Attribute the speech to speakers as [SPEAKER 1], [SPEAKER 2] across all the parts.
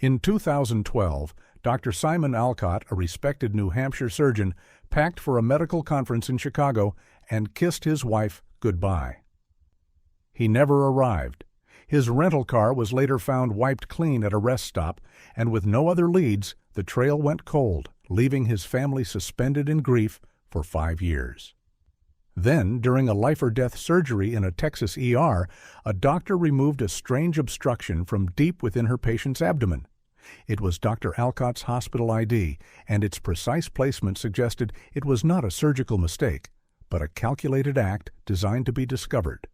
[SPEAKER 1] In 2012, Dr. Simon Alcott, a respected New Hampshire surgeon, packed for a medical conference in Chicago and kissed his wife goodbye. He never arrived. His rental car was later found wiped clean at a rest stop, and with no other leads, the trail went cold, leaving his family suspended in grief for 5 years. Then, during a life-or-death surgery in a Texas ER, a doctor removed a strange obstruction from deep within her patient's abdomen. It was Dr. Alcott's hospital ID, and its precise placement suggested it was not a surgical mistake, but a calculated act designed to be discovered.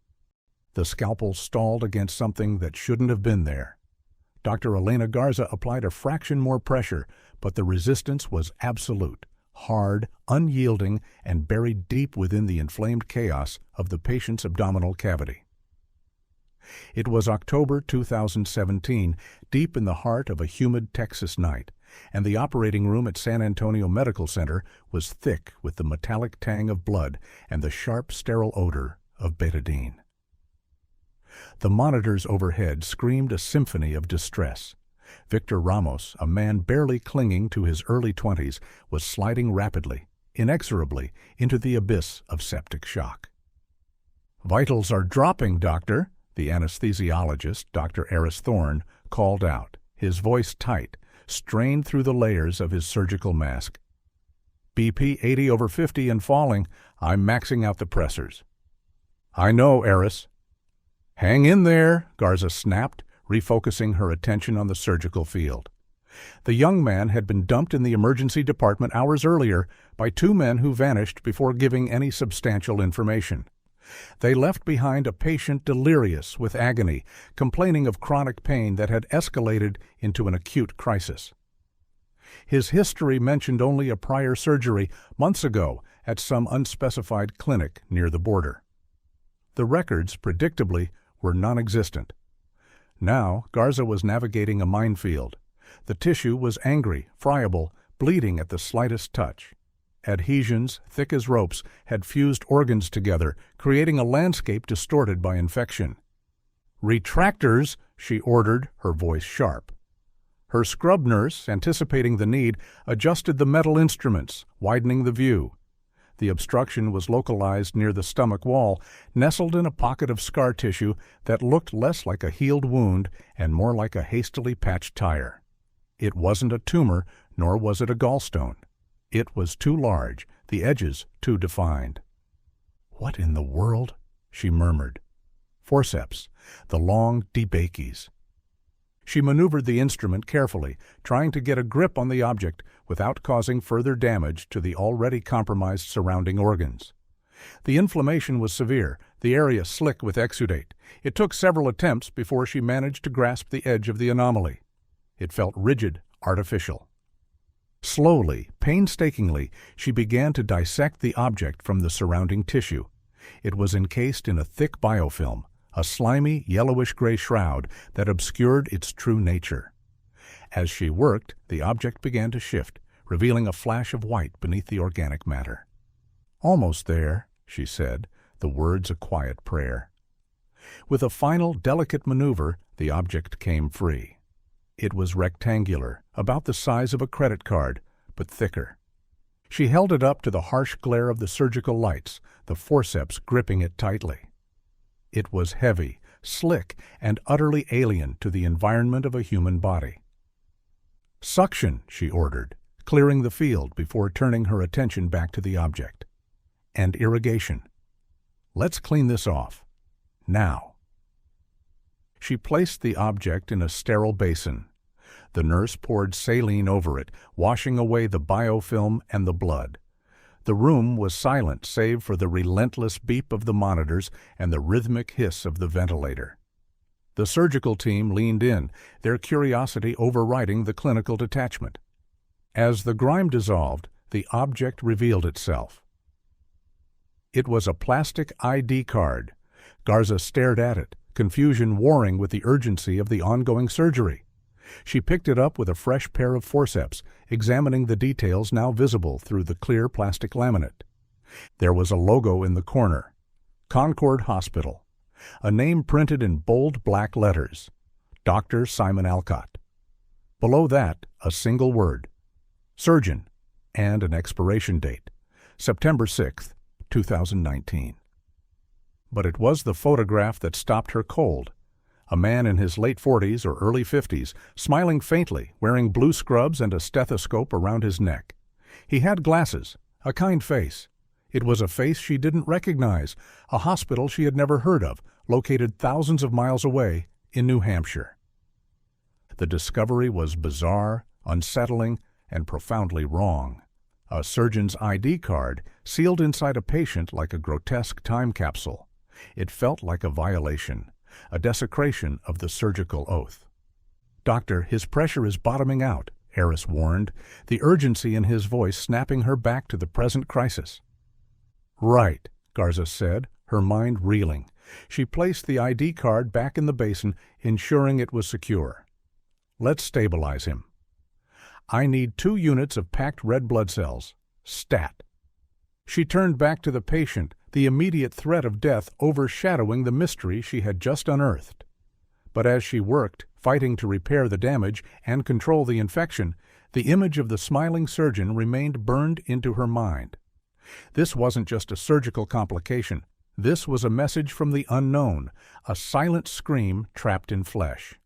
[SPEAKER 1] The scalpel stalled against something that shouldn't have been there. Dr. Elena Garza applied a fraction more pressure, but the resistance was absolute, hard, unyielding, and buried deep within the inflamed chaos of the patient's abdominal cavity. It was October 2017, deep in the heart of a humid Texas night, and the operating room at San Antonio Medical Center was thick with the metallic tang of blood and the sharp, sterile odor of betadine. The monitors overhead screamed a symphony of distress. Victor Ramos, a man barely clinging to his early 20s, was sliding rapidly, inexorably, into the abyss of septic shock. "Vitals are dropping, doctor," the anesthesiologist, Dr. Eris Thorne, called out, his voice tight, strained through the layers of his surgical mask. "BP 80/50 and falling. I'm maxing out the pressors." "I know, Eris." "Hang in there," Garza snapped, refocusing her attention on the surgical field. The young man had been dumped in the emergency department hours earlier by 2 men who vanished before giving any substantial information. They left behind a patient delirious with agony, complaining of chronic pain that had escalated into an acute crisis. His history mentioned only a prior surgery months ago at some unspecified clinic near the border. The records, predictably, were non-existent. Now, Garza was navigating a minefield. The tissue was angry, friable, bleeding at the slightest touch. Adhesions, thick as ropes, had fused organs together, creating a landscape distorted by infection. "Retractors," she ordered, her voice sharp. Her scrub nurse, anticipating the need, adjusted the metal instruments, widening the view. The obstruction was localized near the stomach wall, nestled in a pocket of scar tissue that looked less like a healed wound and more like a hastily patched tire. It wasn't a tumor, nor was it a gallstone. It was too large, the edges too defined. "What in the world?" she murmured. Forceps, the long, deep aches. She maneuvered the instrument carefully, trying to get a grip on the object without causing further damage to the already compromised surrounding organs. The inflammation was severe, the area slick with exudate. It took several attempts before she managed to grasp the edge of the anomaly. It felt rigid, artificial. Slowly, painstakingly, she began to dissect the object from the surrounding tissue. It was encased in a thick biofilm, a slimy, yellowish-gray shroud that obscured its true nature. As she worked, the object began to shift, revealing a flash of white beneath the organic matter. "Almost there," she said, the words a quiet prayer. With a final, delicate maneuver, the object came free. It was rectangular, about the size of a credit card, but thicker. She held it up to the harsh glare of the surgical lights, the forceps gripping it tightly. It was heavy, slick, and utterly alien to the environment of a human body. "Suction," she ordered, clearing the field before turning her attention back to the object. "And irrigation. Let's clean this off. Now." She placed the object in a sterile basin. The nurse poured saline over it, washing away the biofilm and the blood. The room was silent save for the relentless beep of the monitors and the rhythmic hiss of the ventilator. The surgical team leaned in, their curiosity overriding the clinical detachment. As the grime dissolved, the object revealed itself. It was a plastic ID card. Garza stared at it, confusion warring with the urgency of the ongoing surgery. She picked it up with a fresh pair of forceps, examining the details now visible through the clear plastic laminate. There was a logo in the corner, Concord Hospital, a name printed in bold black letters, Dr. Simon Alcott. Below that, a single word: surgeon, and an expiration date, September 6, 2019. But it was the photograph that stopped her cold. A man in his late 40s or early 50s, smiling faintly, wearing blue scrubs and a stethoscope around his neck. He had glasses, a kind face. It was a face she didn't recognize, a hospital she had never heard of, located thousands of miles away in New Hampshire. The discovery was bizarre, unsettling, and profoundly wrong. A surgeon's ID card sealed inside a patient like a grotesque time capsule. It felt like a violation, a desecration of the surgical oath. "Doctor, his pressure is bottoming out," Eris warned, the urgency in his voice snapping her back to the present crisis. "Right," Garza said, her mind reeling. She placed the ID card back in the basin, ensuring it was secure. "Let's stabilize him. I need 2 units of packed red blood cells. Stat." She turned back to the patient, the immediate threat of death overshadowing the mystery she had just unearthed. But as she worked, fighting to repair the damage and control the infection, the image of the smiling surgeon remained burned into her mind. This wasn't just a surgical complication. This was a message from the unknown, a silent scream trapped in flesh.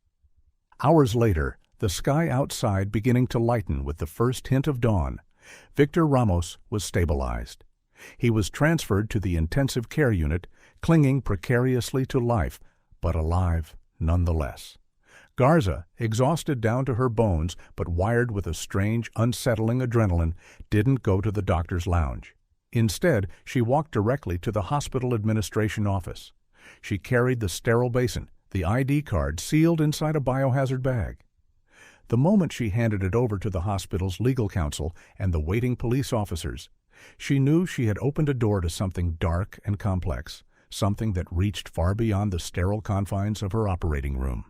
[SPEAKER 1] Hours later, the sky outside beginning to lighten with the first hint of dawn, Victor Ramos was stabilized. He was transferred to the intensive care unit, clinging precariously to life, but alive nonetheless. Garza, exhausted down to her bones but wired with a strange, unsettling adrenaline, didn't go to the doctor's lounge. Instead, she walked directly to the hospital administration office. She carried the sterile basin, the ID card sealed inside a biohazard bag. The moment she handed it over to the hospital's legal counsel and the waiting police officers, she knew she had opened a door to something dark and complex, something that reached far beyond the sterile confines of her operating room.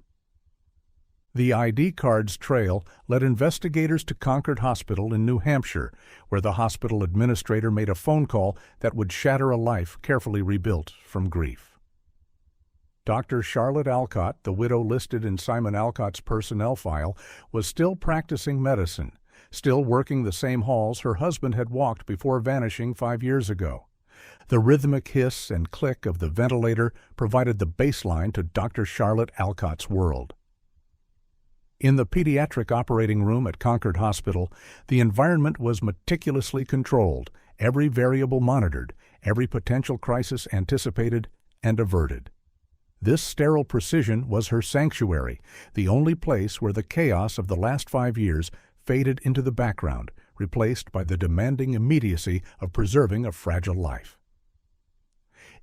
[SPEAKER 1] The ID card's trail led investigators to Concord Hospital in New Hampshire, where the hospital administrator made a phone call that would shatter a life carefully rebuilt from grief. Dr. Charlotte Alcott, the widow listed in Simon Alcott's personnel file, was still practicing medicine, still working the same halls her husband had walked before vanishing 5 years ago. The rhythmic hiss and click of the ventilator provided the baseline to Dr. Charlotte Alcott's world. In the pediatric operating room at Concord Hospital, the environment was meticulously controlled, every variable monitored, every potential crisis anticipated and averted. This sterile precision was her sanctuary, the only place where the chaos of the last 5 years faded into the background, replaced by the demanding immediacy of preserving a fragile life.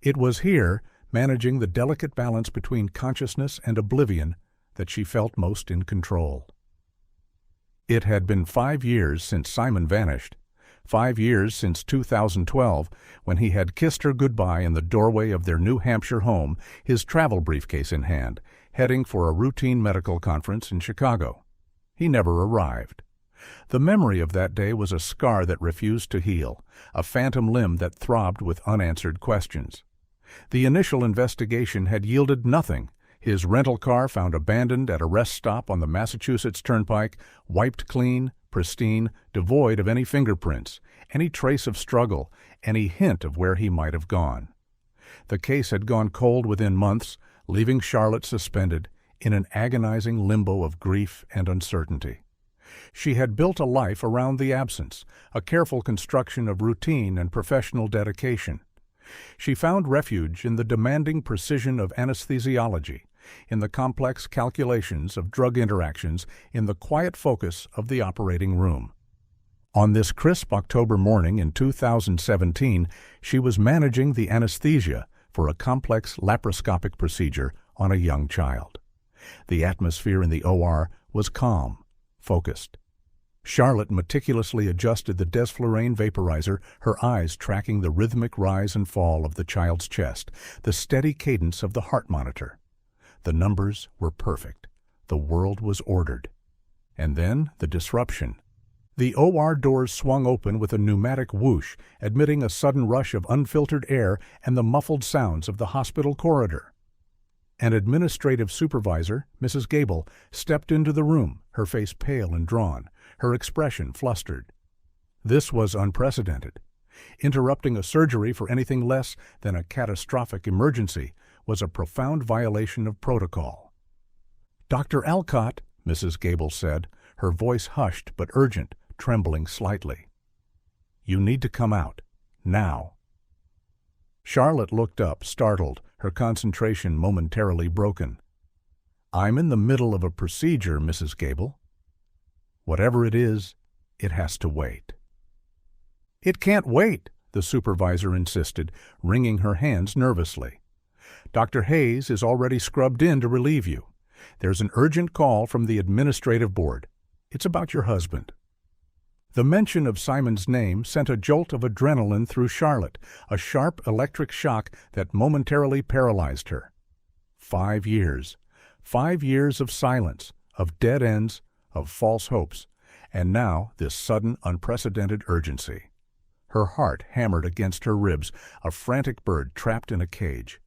[SPEAKER 1] It was here, managing the delicate balance between consciousness and oblivion, that she felt most in control. It had been 5 years since Simon vanished, 5 years since 2012, when he had kissed her goodbye in the doorway of their New Hampshire home, his travel briefcase in hand, heading for a routine medical conference in Chicago. He never arrived. The memory of that day was a scar that refused to heal, a phantom limb that throbbed with unanswered questions. The initial investigation had yielded nothing. His rental car found abandoned at a rest stop on the Massachusetts Turnpike, wiped clean, pristine, devoid of any fingerprints, any trace of struggle, any hint of where he might have gone. The case had gone cold within months, leaving Charlotte suspended in an agonizing limbo of grief and uncertainty. She had built a life around the absence, a careful construction of routine and professional dedication. She found refuge in the demanding precision of anesthesiology, in the complex calculations of drug interactions, in the quiet focus of the operating room. On this crisp October morning in 2017, she was managing the anesthesia for a complex laparoscopic procedure on a young child. The atmosphere in the OR was calm, focused. Charlotte meticulously adjusted the desflurane vaporizer, her eyes tracking the rhythmic rise and fall of the child's chest, the steady cadence of the heart monitor. The numbers were perfect. The world was ordered. And then the disruption. The OR doors swung open with a pneumatic whoosh, admitting a sudden rush of unfiltered air and the muffled sounds of the hospital corridor. An administrative supervisor, Mrs. Gable, stepped into the room, her face pale and drawn, her expression flustered. This was unprecedented. Interrupting a surgery for anything less than a catastrophic emergency was a profound violation of protocol. "Dr. Alcott," Mrs. Gable said, her voice hushed but urgent, trembling slightly. "You need to come out. Now." Charlotte looked up, startled, her concentration momentarily broken. "I'm in the middle of a procedure, Mrs. Gable." "Whatever it is, it has to wait." "It can't wait," the supervisor insisted, wringing her hands nervously. "Dr. Hayes is already scrubbed in to relieve you. There's an urgent call from the administrative board. It's about your husband." The mention of Simon's name sent a jolt of adrenaline through Charlotte, a sharp electric shock that momentarily paralyzed her. 5 years. 5 years of silence, of dead ends, of false hopes, and now this sudden, unprecedented urgency. Her heart hammered against her ribs, a frantic bird trapped in a cage.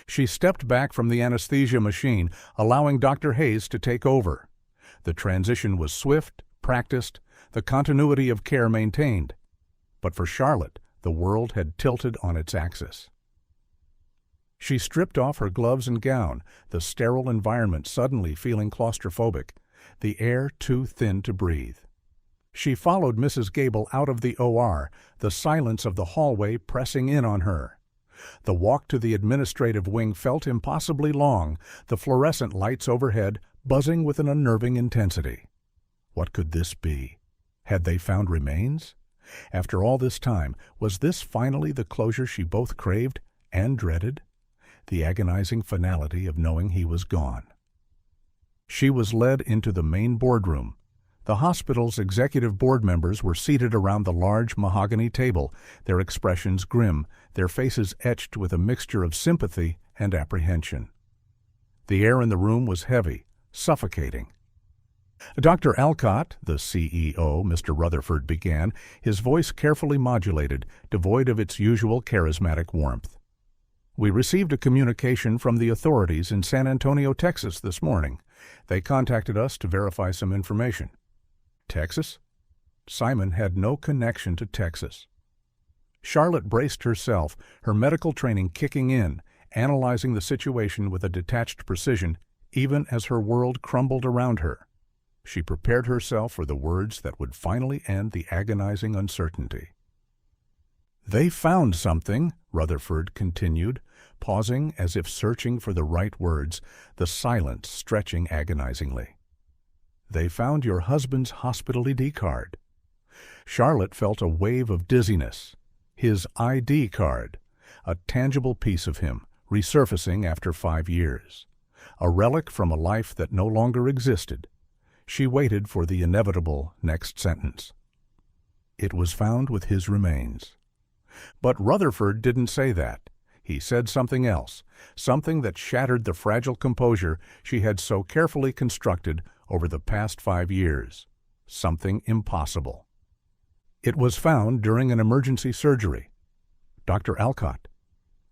[SPEAKER 1] She stepped back from the anesthesia machine, allowing Dr. Hayes to take over. The transition was swift, practiced, the continuity of care maintained. But for Charlotte, the world had tilted on its axis. She stripped off her gloves and gown, the sterile environment suddenly feeling claustrophobic, the air too thin to breathe. She followed Mrs. Gable out of the OR, the silence of the hallway pressing in on her. The walk to the administrative wing felt impossibly long, the fluorescent lights overhead buzzing with an unnerving intensity. What could this be? Had they found remains? After all this time, was this finally the closure she both craved and dreaded? The agonizing finality of knowing he was gone. She was led into the main boardroom. The hospital's executive board members were seated around the large mahogany table, their expressions grim, their faces etched with a mixture of sympathy and apprehension. The air in the room was heavy, suffocating. "Dr. Alcott," the CEO, Mr. Rutherford, began, his voice carefully modulated, devoid of its usual charismatic warmth. "We received a communication from the authorities in San Antonio, Texas this morning. They contacted us to verify some information." Texas? Simon had no connection to Texas. Charlotte braced herself, her medical training kicking in, analyzing the situation with a detached precision, even as her world crumbled around her. She prepared herself for the words that would finally end the agonizing uncertainty. "They found something," Rutherford continued, pausing as if searching for the right words, the silence stretching agonizingly. "They found your husband's hospital ID card." Charlotte felt a wave of dizziness. His ID card, a tangible piece of him, resurfacing after 5 years. A relic from a life that no longer existed. She waited for the inevitable next sentence. "It was found with his remains." But Rutherford didn't say that. He said something else, something that shattered the fragile composure she had so carefully constructed over the past 5 years. Something impossible. "It was found during an emergency surgery. Dr. Alcott.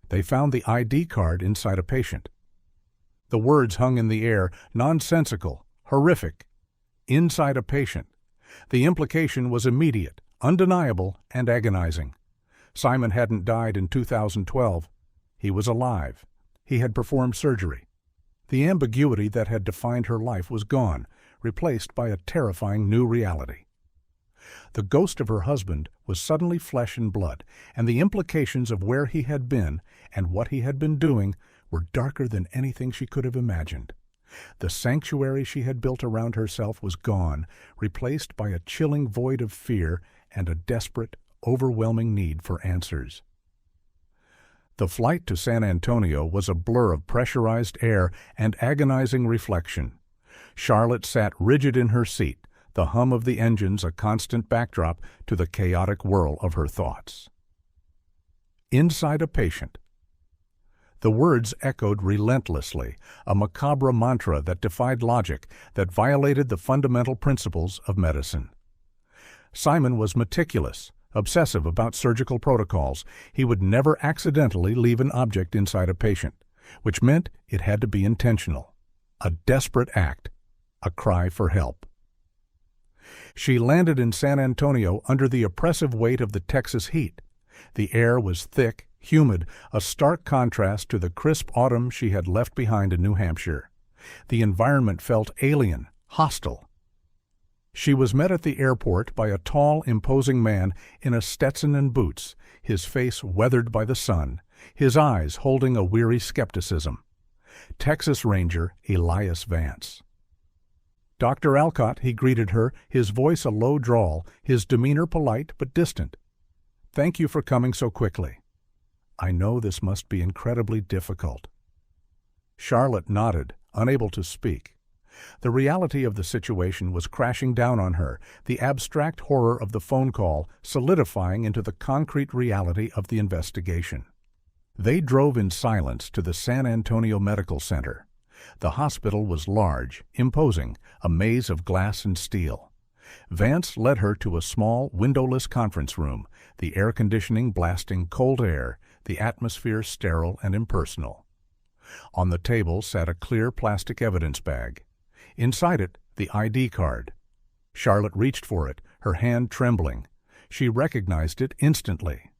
[SPEAKER 1] They found the ID card inside a patient." The words hung in the air, nonsensical, horrific. Inside a patient. The implication was immediate, undeniable, and agonizing. Simon hadn't died in 2012. He was alive. He had performed surgery. The ambiguity that had defined her life was gone, replaced by a terrifying new reality. The ghost of her husband was suddenly flesh and blood, and the implications of where he had been and what he had been doing were darker than anything she could have imagined. The sanctuary she had built around herself was gone, replaced by a chilling void of fear and a desperate, overwhelming need for answers. The flight to San Antonio was a blur of pressurized air and agonizing reflection. Charlotte sat rigid in her seat, the hum of the engines a constant backdrop to the chaotic whirl of her thoughts. Inside a patient. The words echoed relentlessly, a macabre mantra that defied logic, that violated the fundamental principles of medicine. Simon was meticulous, obsessive about surgical protocols. He would never accidentally leave an object inside a patient. which meant it had to be intentional, a desperate act, a cry for help. She landed in San Antonio under the oppressive weight of the Texas heat. The air was thick, humid, a stark contrast to the crisp autumn she had left behind in New Hampshire. The environment felt alien, hostile. She was met at the airport by a tall, imposing man in a Stetson and boots, his face weathered by the sun, his eyes holding a weary skepticism. Texas Ranger Elias Vance. "Dr. Alcott," he greeted her, his voice a low drawl, his demeanor polite but distant. "Thank you for coming so quickly. I know this must be incredibly difficult." Charlotte nodded, unable to speak. The reality of the situation was crashing down on her, the abstract horror of the phone call solidifying into the concrete reality of the investigation. They drove in silence to the San Antonio Medical Center. The hospital was large, imposing, a maze of glass and steel. Vance led her to a small, windowless conference room, the air conditioning blasting cold air, the atmosphere sterile and impersonal. On the table sat a clear plastic evidence bag. Inside it, the ID card. Charlotte reached for it, her hand trembling. She recognized it instantly.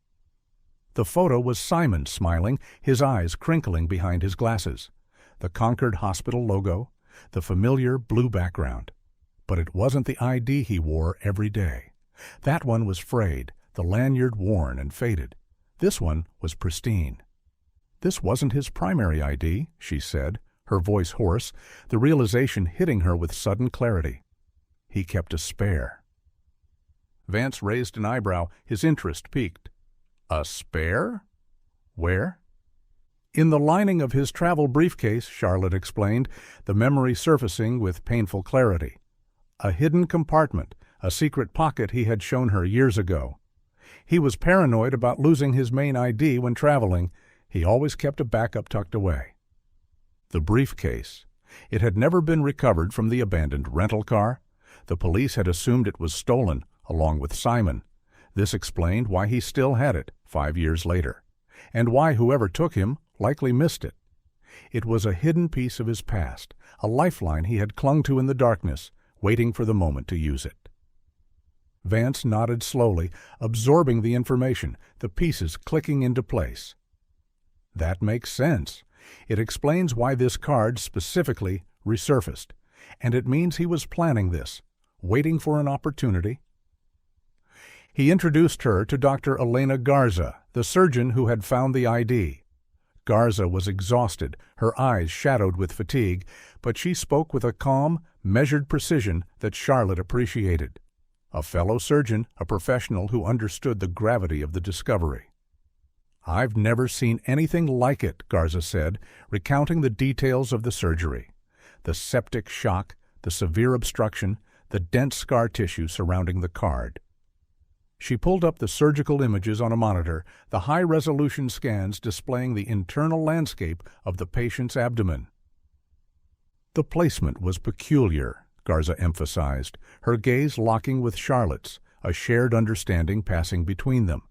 [SPEAKER 1] The photo was Simon smiling, his eyes crinkling behind his glasses. The Concord Hospital logo, the familiar blue background. But it wasn't the ID he wore every day. That one was frayed, the lanyard worn and faded. This one was pristine. This wasn't his primary ID, she said, her voice hoarse, the realization hitting her with sudden clarity. He kept a spare. Vance raised an eyebrow, his interest piqued. A spare? Where? In the lining of his travel briefcase, Charlotte explained, the memory surfacing with painful clarity. A hidden compartment, a secret pocket he had shown her years ago. He was paranoid about losing his main ID when traveling. He always kept a backup tucked away. The briefcase. It had never been recovered from the abandoned rental car. The police had assumed it was stolen, along with Simon. This explained why he still had it 5 years later, and why whoever took him likely missed it. It was a hidden piece of his past, a lifeline he had clung to in the darkness, waiting for the moment to use it. Vance nodded slowly, absorbing the information, the pieces clicking into place. That makes sense. It explains why this card specifically resurfaced, and it means he was planning this, waiting for an opportunity. He introduced her to Dr. Elena Garza, the surgeon who had found the ID. Garza was exhausted, her eyes shadowed with fatigue, but she spoke with a calm, measured precision that Charlotte appreciated. A fellow surgeon, a professional who understood the gravity of the discovery. "I've never seen anything like it," Garza said, recounting the details of the surgery. The septic shock, the severe obstruction, the dense scar tissue surrounding the card. She pulled up the surgical images on a monitor, the high-resolution scans displaying the internal landscape of the patient's abdomen. The placement was peculiar, Garza emphasized, her gaze locking with Charlotte's, a shared understanding passing between them.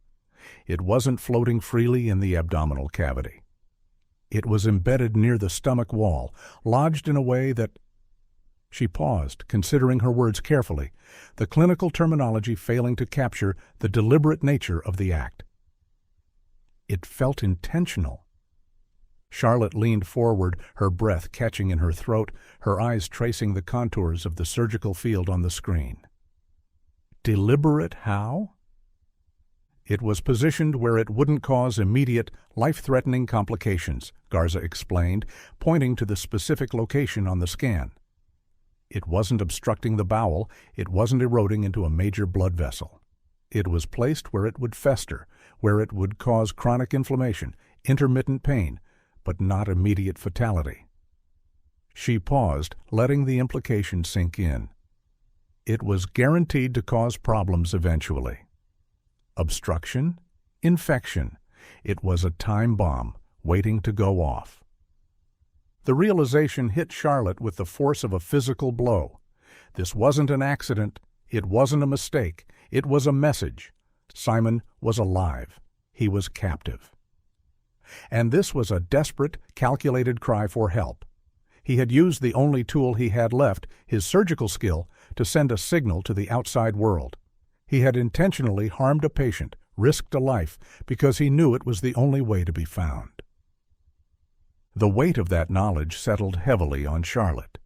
[SPEAKER 1] It wasn't floating freely in the abdominal cavity. It was embedded near the stomach wall, lodged in a way that... She paused, considering her words carefully, the clinical terminology failing to capture the deliberate nature of the act. It felt intentional. Charlotte leaned forward, her breath catching in her throat, her eyes tracing the contours of the surgical field on the screen. Deliberate how? It was positioned where it wouldn't cause immediate, life-threatening complications, Garza explained, pointing to the specific location on the scan. It wasn't obstructing the bowel, it wasn't eroding into a major blood vessel. It was placed where it would fester, where it would cause chronic inflammation, intermittent pain, but not immediate fatality. She paused, letting the implication sink in. It was guaranteed to cause problems eventually. Obstruction? Infection. It was a time bomb, waiting to go off. The realization hit Charlotte with the force of a physical blow. This wasn't an accident. It wasn't a mistake. It was a message. Simon was alive. He was captive. And this was a desperate, calculated cry for help. He had used the only tool he had left, his surgical skill, to send a signal to the outside world. He had intentionally harmed a patient, risked a life, because he knew it was the only way to be found. The weight of that knowledge settled heavily on Charlotte.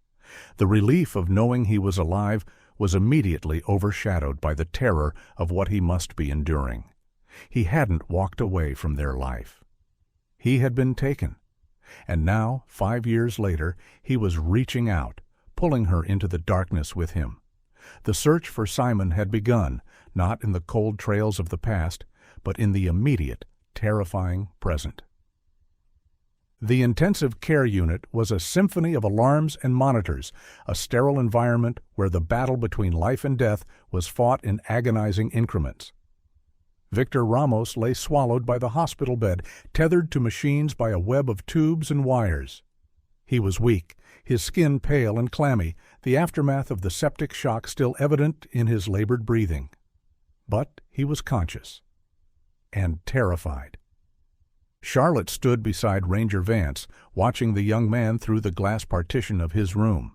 [SPEAKER 1] The relief of knowing he was alive was immediately overshadowed by the terror of what he must be enduring. He hadn't walked away from their life. He had been taken. And now, 5 years later, he was reaching out, pulling her into the darkness with him. The search for Simon had begun, not in the cold trails of the past, but in the immediate, terrifying present. The intensive care unit was a symphony of alarms and monitors, a sterile environment where the battle between life and death was fought in agonizing increments. Victor Ramos lay swallowed by the hospital bed, tethered to machines by a web of tubes and wires. He was weak, his skin pale and clammy, the aftermath of the septic shock still evident in his labored breathing. But he was conscious and terrified. Charlotte stood beside Ranger Vance, watching the young man through the glass partition of his room.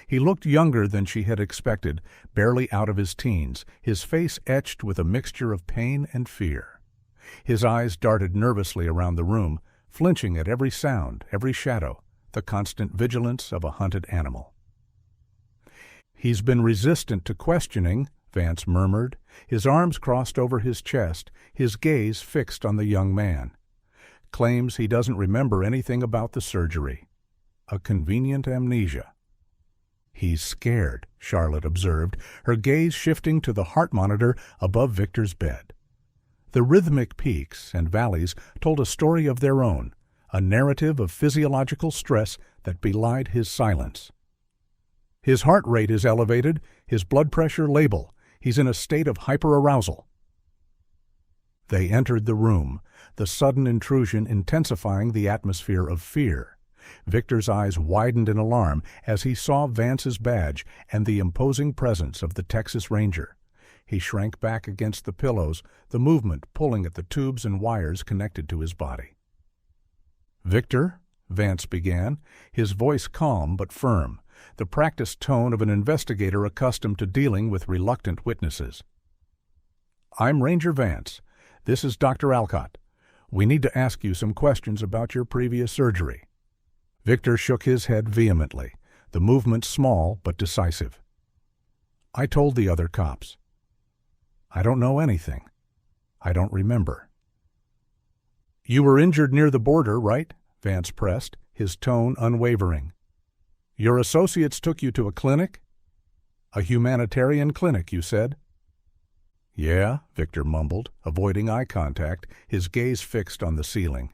[SPEAKER 1] He looked younger than she had expected, barely out of his teens, his face etched with a mixture of pain and fear. His eyes darted nervously around the room, flinching at every sound, every shadow, the constant vigilance of a hunted animal. "He's been resistant to questioning," Vance murmured, his arms crossed over his chest, his gaze fixed on the young man. "Claims he doesn't remember anything about the surgery. A convenient amnesia." "He's scared," Charlotte observed, her gaze shifting to the heart monitor above Victor's bed. The rhythmic peaks and valleys told a story of their own, a narrative of physiological stress that belied his silence. "His heart rate is elevated, his blood pressure labile. He's in a state of hyperarousal." They entered the room, the sudden intrusion intensifying the atmosphere of fear. Victor's eyes widened in alarm as he saw Vance's badge and the imposing presence of the Texas Ranger. He shrank back against the pillows, the movement pulling at the tubes and wires connected to his body. "Victor," Vance began, his voice calm but firm, the practiced tone of an investigator accustomed to dealing with reluctant witnesses. "I'm Ranger Vance. This is Dr. Alcott. We need to ask you some questions about your previous surgery." Victor shook his head vehemently, the movement small but decisive. "I told the other cops. I don't know anything. I don't remember." "You were injured near the border, right?" Vance pressed, his tone unwavering. "Your associates took you to a clinic? A humanitarian clinic, you said." "Yeah," Victor mumbled, avoiding eye contact, his gaze fixed on the ceiling.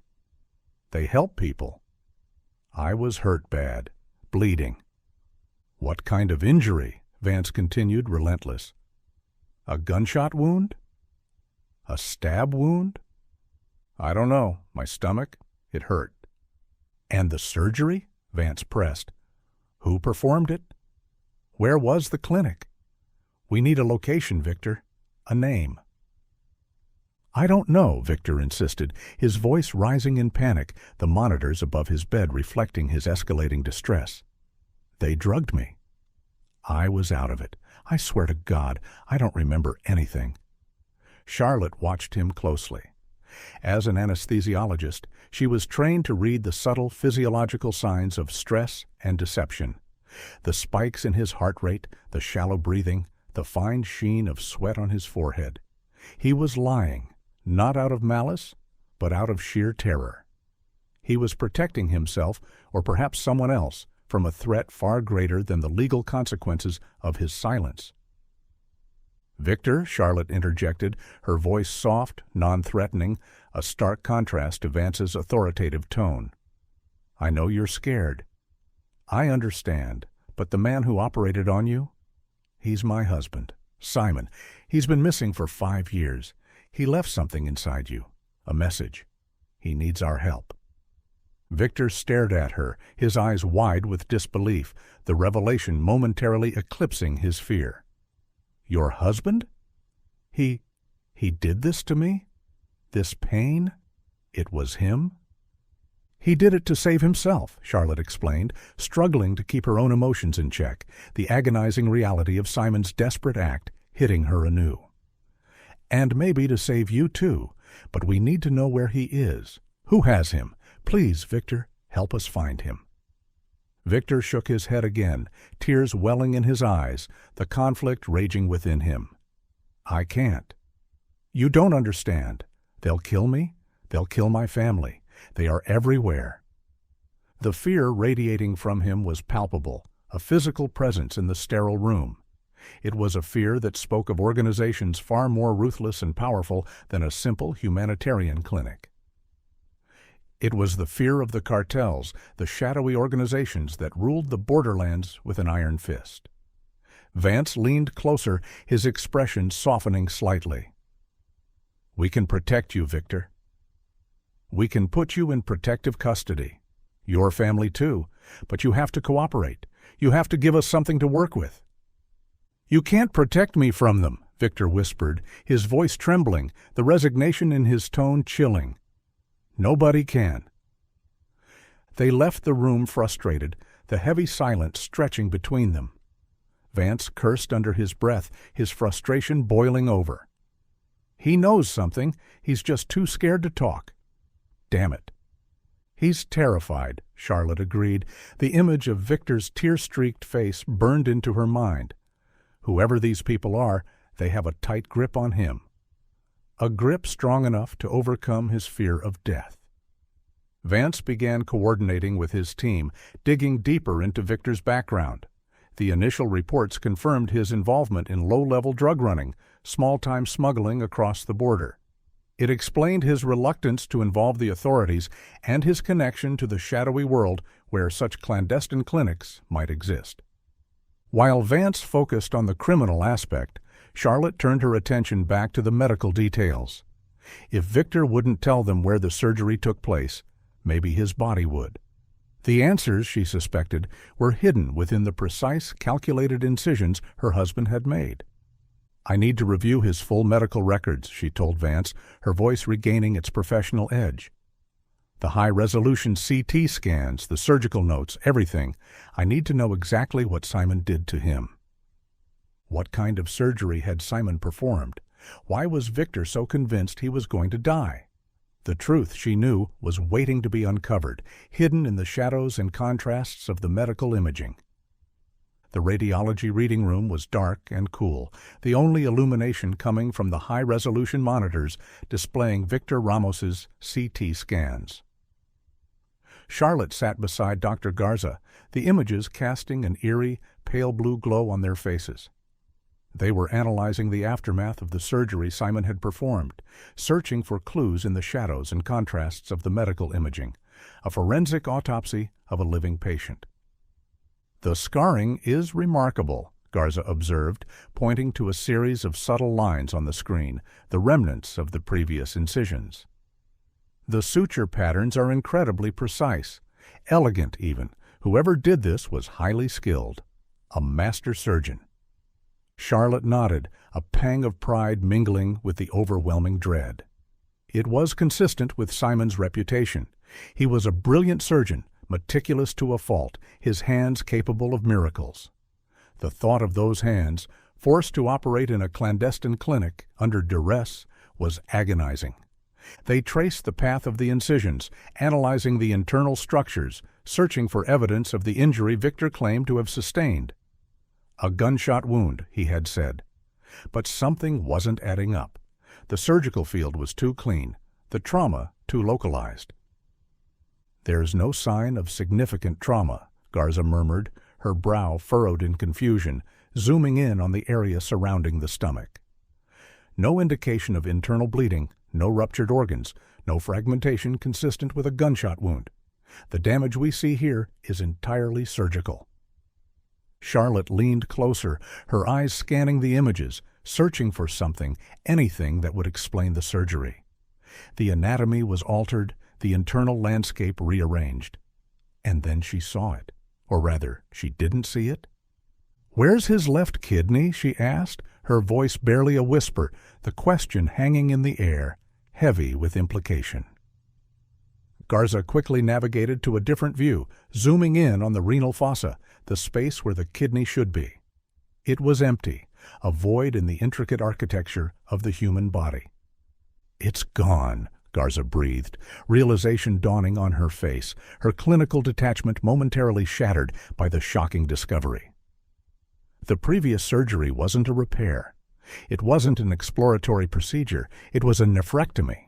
[SPEAKER 1] "They help people. I was hurt bad, bleeding." "What kind of injury?" Vance continued, relentless. "A gunshot wound? A stab wound?" "I don't know. My stomach, it hurt." "And the surgery?" Vance pressed. "Who performed it? Where was the clinic? We need a location, Victor. A name." "I don't know," Victor insisted, his voice rising in panic, the monitors above his bed reflecting his escalating distress. "They drugged me. I was out of it. I swear to God, I don't remember anything." Charlotte watched him closely. As an anesthesiologist, she was trained to read the subtle physiological signs of stress and deception. The spikes in his heart rate, the shallow breathing, the fine sheen of sweat on his forehead. He was lying, not out of malice, but out of sheer terror. He was protecting himself, or perhaps someone else, from a threat far greater than the legal consequences of his silence. "Victor," Charlotte interjected, her voice soft, non-threatening, a stark contrast to Vance's authoritative tone. "I know you're scared. I understand, but the man who operated on you? He's my husband, Simon. He's been missing for 5 years. He left something inside you, a message. He needs our help." Victor stared at her, his eyes wide with disbelief, the revelation momentarily eclipsing his fear. "Your husband? He did this to me? This pain? It was him?" He did it to save himself, Charlotte explained, struggling to keep her own emotions in check, the agonizing reality of Simon's desperate act hitting her anew. And maybe to save you too, but we need to know where he is. Who has him? Please, Victor, help us find him. Victor shook his head again, tears welling in his eyes, the conflict raging within him. I can't. You don't understand. They'll kill me. They'll kill my family. They are everywhere. The fear radiating from him was palpable, a physical presence in the sterile room. It was a fear that spoke of organizations far more ruthless and powerful than a simple humanitarian clinic. It was the fear of the cartels, the shadowy organizations that ruled the borderlands with an iron fist. Vance leaned closer, his expression softening slightly. We can protect you, Victor. We can put you in protective custody. Your family too, but you have to cooperate. You have to give us something to work with. You can't protect me from them, Victor whispered, his voice trembling, the resignation in his tone chilling. Nobody can. They left the room frustrated, the heavy silence stretching between them. Vance cursed under his breath, his frustration boiling over. He knows something, he's just too scared to talk. Damn it. He's terrified, Charlotte agreed. The image of Victor's tear-streaked face burned into her mind. Whoever these people are, they have a tight grip on him. A grip strong enough to overcome his fear of death. Vance began coordinating with his team, digging deeper into Victor's background. The initial reports confirmed his involvement in low-level drug running, small-time smuggling across the border. It explained his reluctance to involve the authorities and his connection to the shadowy world where such clandestine clinics might exist. While Vance focused on the criminal aspect, Charlotte turned her attention back to the medical details. If Victor wouldn't tell them where the surgery took place, maybe his body would. The answers, she suspected, were hidden within the precise, calculated incisions her husband had made. I need to review his full medical records, she told Vance, her voice regaining its professional edge. The high-resolution CT scans, the surgical notes, everything. I need to know exactly what Simon did to him. What kind of surgery had Simon performed? Why was Victor so convinced he was going to die? The truth, she knew, was waiting to be uncovered, hidden in the shadows and contrasts of the medical imaging. The radiology reading room was dark and cool, the only illumination coming from the high-resolution monitors displaying Victor Ramos's CT scans. Charlotte sat beside Dr. Garza, the images casting an eerie, pale blue glow on their faces. They were analyzing the aftermath of the surgery Simon had performed, searching for clues in the shadows and contrasts of the medical imaging, a forensic autopsy of a living patient. The scarring is remarkable, Garza observed, pointing to a series of subtle lines on the screen, the remnants of the previous incisions. The suture patterns are incredibly precise, elegant even. Whoever did this was highly skilled, a master surgeon. Charlotte nodded, a pang of pride mingling with the overwhelming dread. It was consistent with Simon's reputation. He was a brilliant surgeon, meticulous to a fault, his hands capable of miracles. The thought of those hands, forced to operate in a clandestine clinic under duress, was agonizing. They traced the path of the incisions, analyzing the internal structures, searching for evidence of the injury Victor claimed to have sustained. A gunshot wound, he had said. But something wasn't adding up. The surgical field was too clean, the trauma too localized. There's no sign of significant trauma, Garza murmured, her brow furrowed in confusion, zooming in on the area surrounding the stomach. No indication of internal bleeding, no ruptured organs, no fragmentation consistent with a gunshot wound. The damage we see here is entirely surgical. Charlotte leaned closer, her eyes scanning the images, searching for something, anything that would explain the surgery. The anatomy was altered, the internal landscape rearranged. And then she saw it. Or rather, she didn't see it. "Where's his left kidney?" she asked, her voice barely a whisper, the question hanging in the air, heavy with implication. Garza quickly navigated to a different view, zooming in on the renal fossa, the space where the kidney should be. It was empty, a void in the intricate architecture of the human body. "It's gone," Garza breathed, realization dawning on her face, her clinical detachment momentarily shattered by the shocking discovery. The previous surgery wasn't a repair. It wasn't an exploratory procedure. It was a nephrectomy.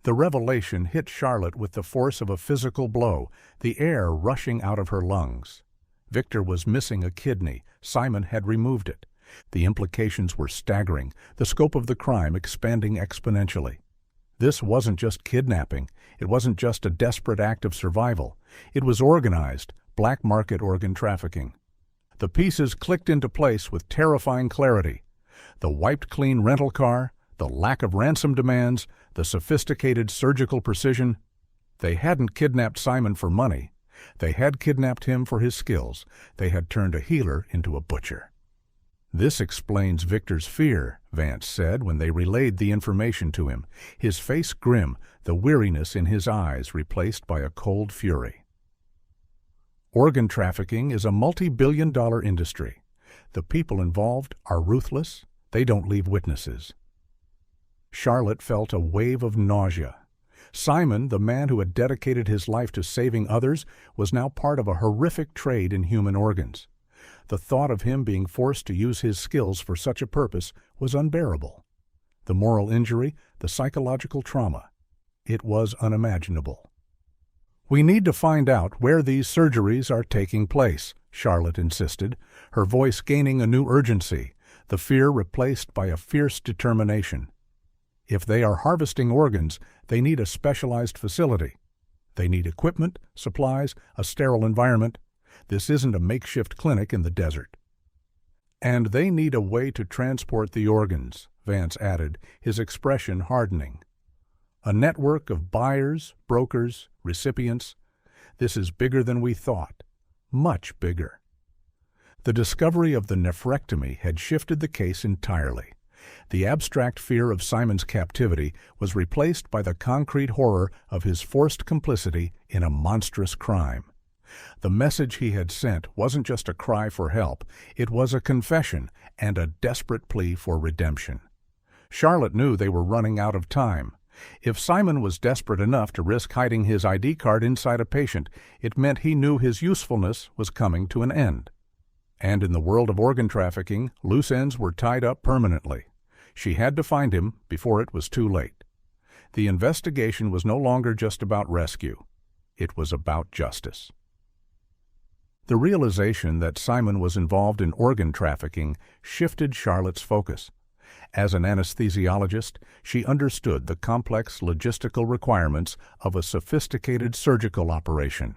[SPEAKER 1] The revelation hit Charlotte with the force of a physical blow, the air rushing out of her lungs. Victor was missing a kidney. Simon had removed it. The implications were staggering, the scope of the crime expanding exponentially. This wasn't just kidnapping. It wasn't just a desperate act of survival. It was organized, black market organ trafficking. The pieces clicked into place with terrifying clarity. The wiped-clean rental car, the lack of ransom demands, the sophisticated surgical precision. They hadn't kidnapped Simon for money. They had kidnapped him for his skills. They had turned a healer into a butcher. "This explains Victor's fear," Vance said when they relayed the information to him, his face grim, the weariness in his eyes replaced by a cold fury. "Organ trafficking is a multi-billion-dollar industry. The people involved are ruthless. They don't leave witnesses." Charlotte felt a wave of nausea. Simon, the man who had dedicated his life to saving others, was now part of a horrific trade in human organs. The thought of him being forced to use his skills for such a purpose was unbearable. The moral injury, the psychological trauma, it was unimaginable. "We need to find out where these surgeries are taking place," Charlotte insisted, her voice gaining a new urgency, the fear replaced by a fierce determination. "If they are harvesting organs, they need a specialized facility. They need equipment, supplies, a sterile environment. This isn't a makeshift clinic in the desert." "And they need a way to transport the organs," Vance added, his expression hardening. "A network of buyers, brokers, recipients. This is bigger than we thought. Much bigger." The discovery of the nephrectomy had shifted the case entirely. The abstract fear of Simon's captivity was replaced by the concrete horror of his forced complicity in a monstrous crime. The message he had sent wasn't just a cry for help, it was a confession and a desperate plea for redemption. Charlotte knew they were running out of time. If Simon was desperate enough to risk hiding his ID card inside a patient, it meant he knew his usefulness was coming to an end. And in the world of organ trafficking, loose ends were tied up permanently. She had to find him before it was too late. The investigation was no longer just about rescue. It was about justice. The realization that Simon was involved in organ trafficking shifted Charlotte's focus. As an anesthesiologist, she understood the complex logistical requirements of a sophisticated surgical operation.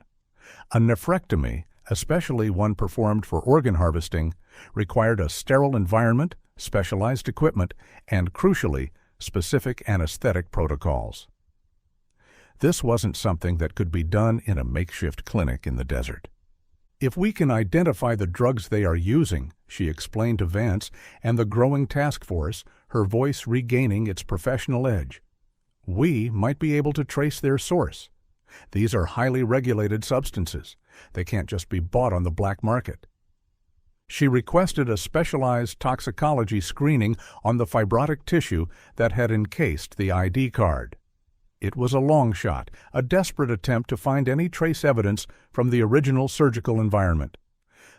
[SPEAKER 1] A nephrectomy, especially one performed for organ harvesting, required a sterile environment, specialized equipment, and, crucially, specific anesthetic protocols. This wasn't something that could be done in a makeshift clinic in the desert. "If we can identify the drugs they are using," she explained to Vance and the growing task force, her voice regaining its professional edge, "we might be able to trace their source. These are highly regulated substances. They can't just be bought on the black market." She requested a specialized toxicology screening on the fibrotic tissue that had encased the ID card. It was a long shot, a desperate attempt to find any trace evidence from the original surgical environment.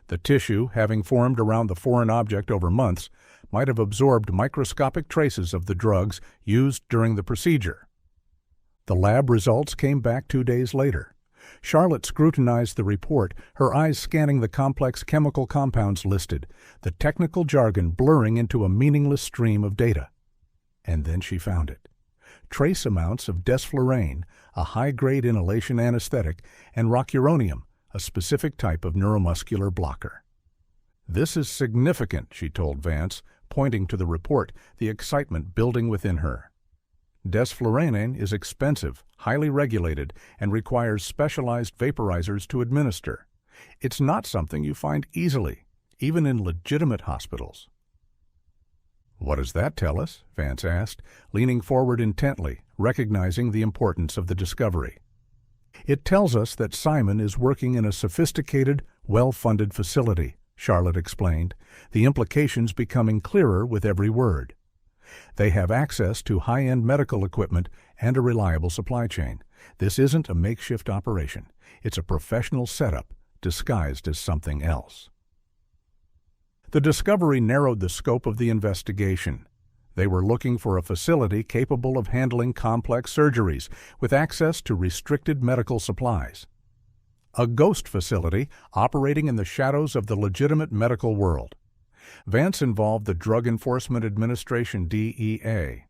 [SPEAKER 1] The tissue, having formed around the foreign object over months, might have absorbed microscopic traces of the drugs used during the procedure. The lab results came back 2 days later. Charlotte scrutinized the report, her eyes scanning the complex chemical compounds listed, the technical jargon blurring into a meaningless stream of data. And then she found it. Trace amounts of desflurane, a high-grade inhalation anesthetic, and rocuronium, a specific type of neuromuscular blocker. "This is significant," she told Vance, pointing to the report, the excitement building within her. "Desflurane is expensive, highly regulated, and requires specialized vaporizers to administer. It's not something you find easily, even in legitimate hospitals." "What does that tell us?" Vance asked, leaning forward intently, recognizing the importance of the discovery. "It tells us that Simon is working in a sophisticated, well-funded facility," Charlotte explained, the implications becoming clearer with every word. "They have access to high-end medical equipment and a reliable supply chain. This isn't a makeshift operation. It's a professional setup disguised as something else." The discovery narrowed the scope of the investigation. They were looking for a facility capable of handling complex surgeries with access to restricted medical supplies. A ghost facility operating in the shadows of the legitimate medical world. Vance involved the Drug Enforcement Administration (DEA).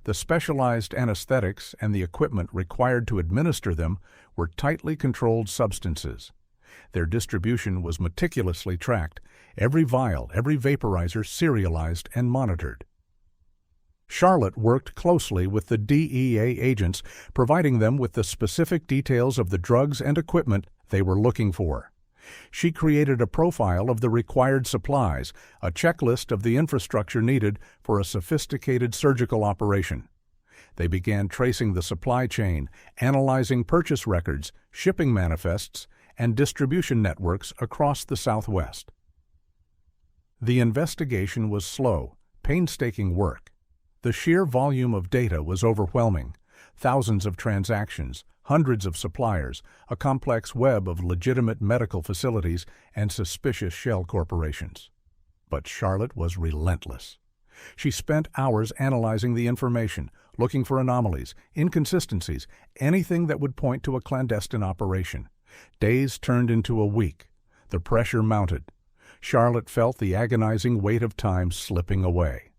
[SPEAKER 1] The specialized anesthetics and the equipment required to administer them were tightly controlled substances. Their distribution was meticulously tracked, every vial, every vaporizer serialized and monitored. Charlotte worked closely with the DEA agents, providing them with the specific details of the drugs and equipment they were looking for. She created a profile of the required supplies, a checklist of the infrastructure needed for a sophisticated surgical operation. They began tracing the supply chain, analyzing purchase records, shipping manifests, and distribution networks across the Southwest. The investigation was slow, painstaking work. The sheer volume of data was overwhelming. Thousands of transactions, hundreds of suppliers, a complex web of legitimate medical facilities, and suspicious shell corporations. But Charlotte was relentless. She spent hours analyzing the information, looking for anomalies, inconsistencies, anything that would point to a clandestine operation. Days turned into a week. The pressure mounted. Charlotte felt the agonizing weight of time slipping away.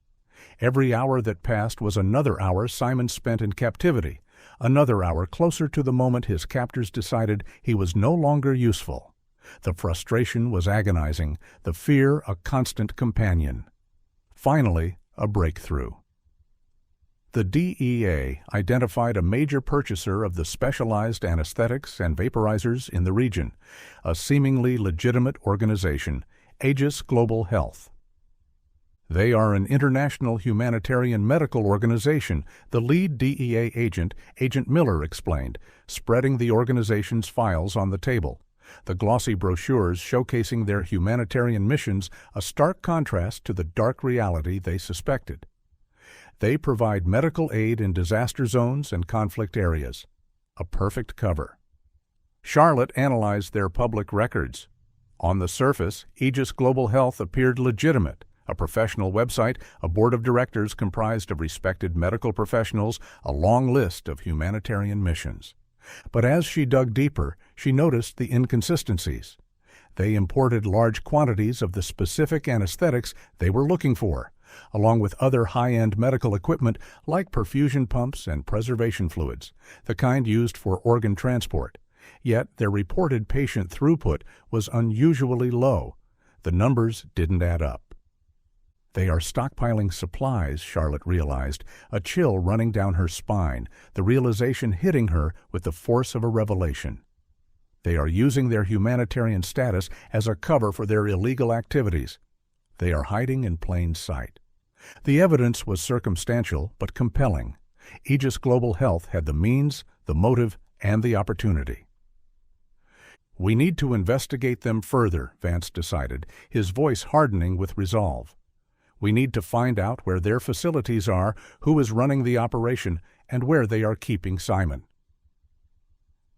[SPEAKER 1] Every hour that passed was another hour Simon spent in captivity, another hour closer to the moment his captors decided he was no longer useful. The frustration was agonizing, the fear a constant companion. Finally, a breakthrough. The DEA identified a major purchaser of the specialized anesthetics and vaporizers in the region, a seemingly legitimate organization, Aegis Global Health. "They are an international humanitarian medical organization," the lead DEA agent, Agent Miller, explained, spreading the organization's files on the table. The glossy brochures showcasing their humanitarian missions, a stark contrast to the dark reality they suspected. They provide medical aid in disaster zones and conflict areas. A perfect cover. Charlotte analyzed their public records. On the surface, Aegis Global Health appeared legitimate. A professional website, a board of directors comprised of respected medical professionals, a long list of humanitarian missions. But as she dug deeper, she noticed the inconsistencies. They imported large quantities of the specific anesthetics they were looking for, along with other high-end medical equipment like perfusion pumps and preservation fluids, the kind used for organ transport. Yet their reported patient throughput was unusually low. The numbers didn't add up. "They are stockpiling supplies," Charlotte realized, a chill running down her spine, the realization hitting her with the force of a revelation. "They are using their humanitarian status as a cover for their illegal activities. They are hiding in plain sight." The evidence was circumstantial but compelling. Aegis Global Health had the means, the motive, and the opportunity. "We need to investigate them further," Vance decided, his voice hardening with resolve. "We need to find out where their facilities are, who is running the operation, and where they are keeping Simon."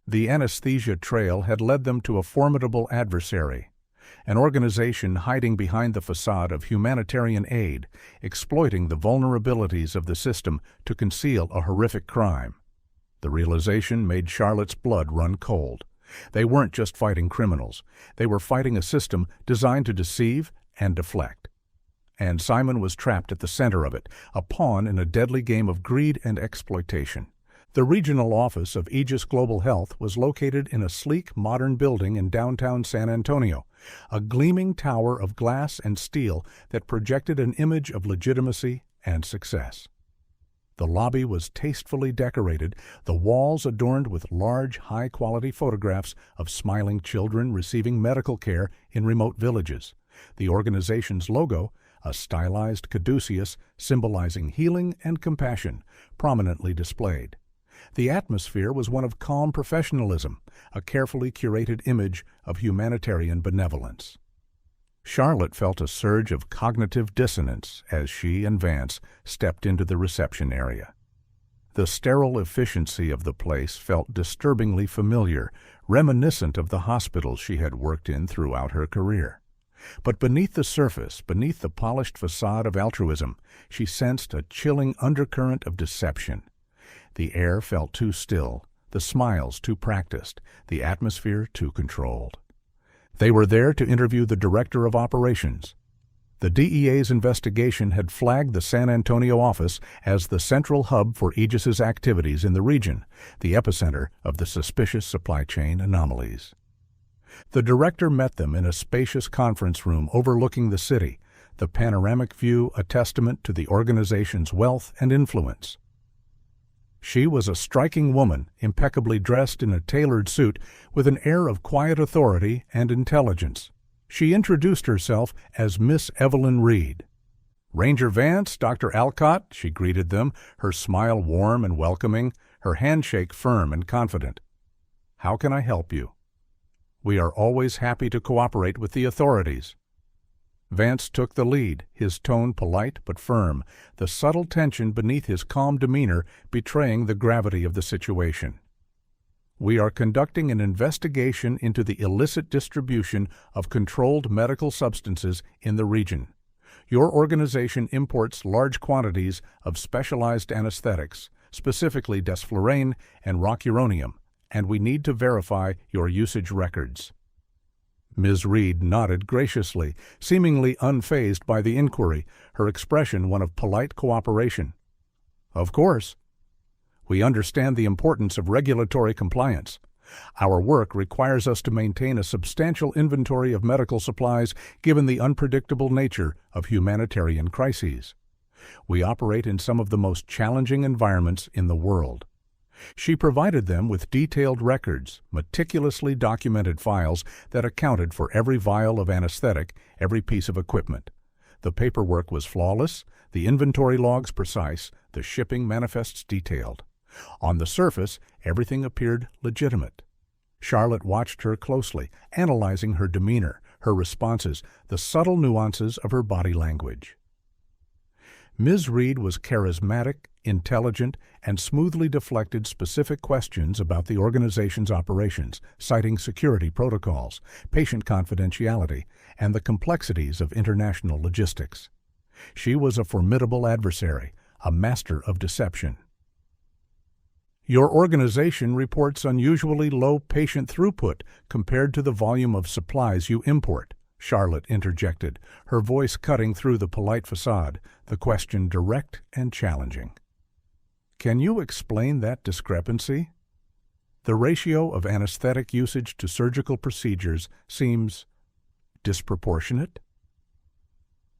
[SPEAKER 1] The anesthesia trail had led them to a formidable adversary, an organization hiding behind the facade of humanitarian aid, exploiting the vulnerabilities of the system to conceal a horrific crime. The realization made Charlotte's blood run cold. They weren't just fighting criminals. They were fighting a system designed to deceive and deflect. And Simon was trapped at the center of it, a pawn in a deadly game of greed and exploitation. The regional office of Aegis Global Health was located in a sleek, modern building in downtown San Antonio, a gleaming tower of glass and steel that projected an image of legitimacy and success. The lobby was tastefully decorated, the walls adorned with large, high-quality photographs of smiling children receiving medical care in remote villages. The organization's logo, a stylized caduceus symbolizing healing and compassion, prominently displayed. The atmosphere was one of calm professionalism, a carefully curated image of humanitarian benevolence. Charlotte felt a surge of cognitive dissonance as she and Vance stepped into the reception area. The sterile efficiency of the place felt disturbingly familiar, reminiscent of the hospitals she had worked in throughout her career. But beneath the surface, beneath the polished facade of altruism, she sensed a chilling undercurrent of deception. The air felt too still, the smiles too practiced, the atmosphere too controlled. They were there to interview the director of operations. The DEA's investigation had flagged the San Antonio office as the central hub for Aegis's activities in the region, the epicenter of the suspicious supply chain anomalies. The director met them in a spacious conference room overlooking the city, the panoramic view a testament to the organization's wealth and influence. She was a striking woman, impeccably dressed in a tailored suit, with an air of quiet authority and intelligence. She introduced herself as Miss Evelyn Reed. "Ranger Vance, Dr. Alcott," she greeted them, her smile warm and welcoming, her handshake firm and confident. "How can I help you?" "We are always happy to cooperate with the authorities." Vance took the lead, his tone polite but firm, the subtle tension beneath his calm demeanor betraying the gravity of the situation. "We are conducting an investigation into the illicit distribution of controlled medical substances in the region. Your organization imports large quantities of specialized anesthetics, specifically desflurane and rocuronium, and we need to verify your usage records." Ms. Reed nodded graciously, seemingly unfazed by the inquiry, her expression one of polite cooperation. "Of course. We understand the importance of regulatory compliance. Our work requires us to maintain a substantial inventory of medical supplies given the unpredictable nature of humanitarian crises. We operate in some of the most challenging environments in the world." She provided them with detailed records, meticulously documented files that accounted for every vial of anesthetic, every piece of equipment. The paperwork was flawless, the inventory logs precise, the shipping manifests detailed. On the surface, everything appeared legitimate. Charlotte watched her closely, analyzing her demeanor, her responses, the subtle nuances of her body language. Ms. Reed was charismatic, intelligent, and smoothly deflected specific questions about the organization's operations, citing security protocols, patient confidentiality, and the complexities of international logistics. She was a formidable adversary, a master of deception. "Your organization reports unusually low patient throughput compared to the volume of supplies you import," Charlotte interjected, her voice cutting through the polite facade, the question direct and challenging. "Can you explain that discrepancy? The ratio of anesthetic usage to surgical procedures seems disproportionate."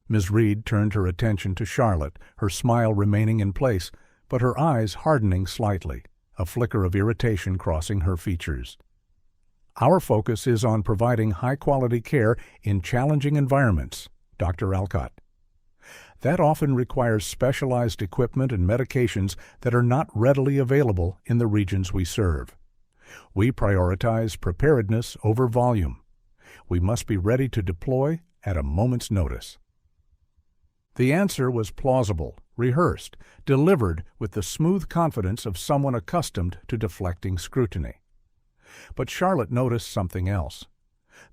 [SPEAKER 1] Ms. Reed turned her attention to Charlotte, her smile remaining in place, but her eyes hardening slightly, a flicker of irritation crossing her features. "Our focus is on providing high-quality care in challenging environments, Dr. Alcott. That often requires specialized equipment and medications that are not readily available in the regions we serve. We prioritize preparedness over volume. We must be ready to deploy at a moment's notice." The answer was plausible, rehearsed, delivered with the smooth confidence of someone accustomed to deflecting scrutiny. But Charlotte noticed something else.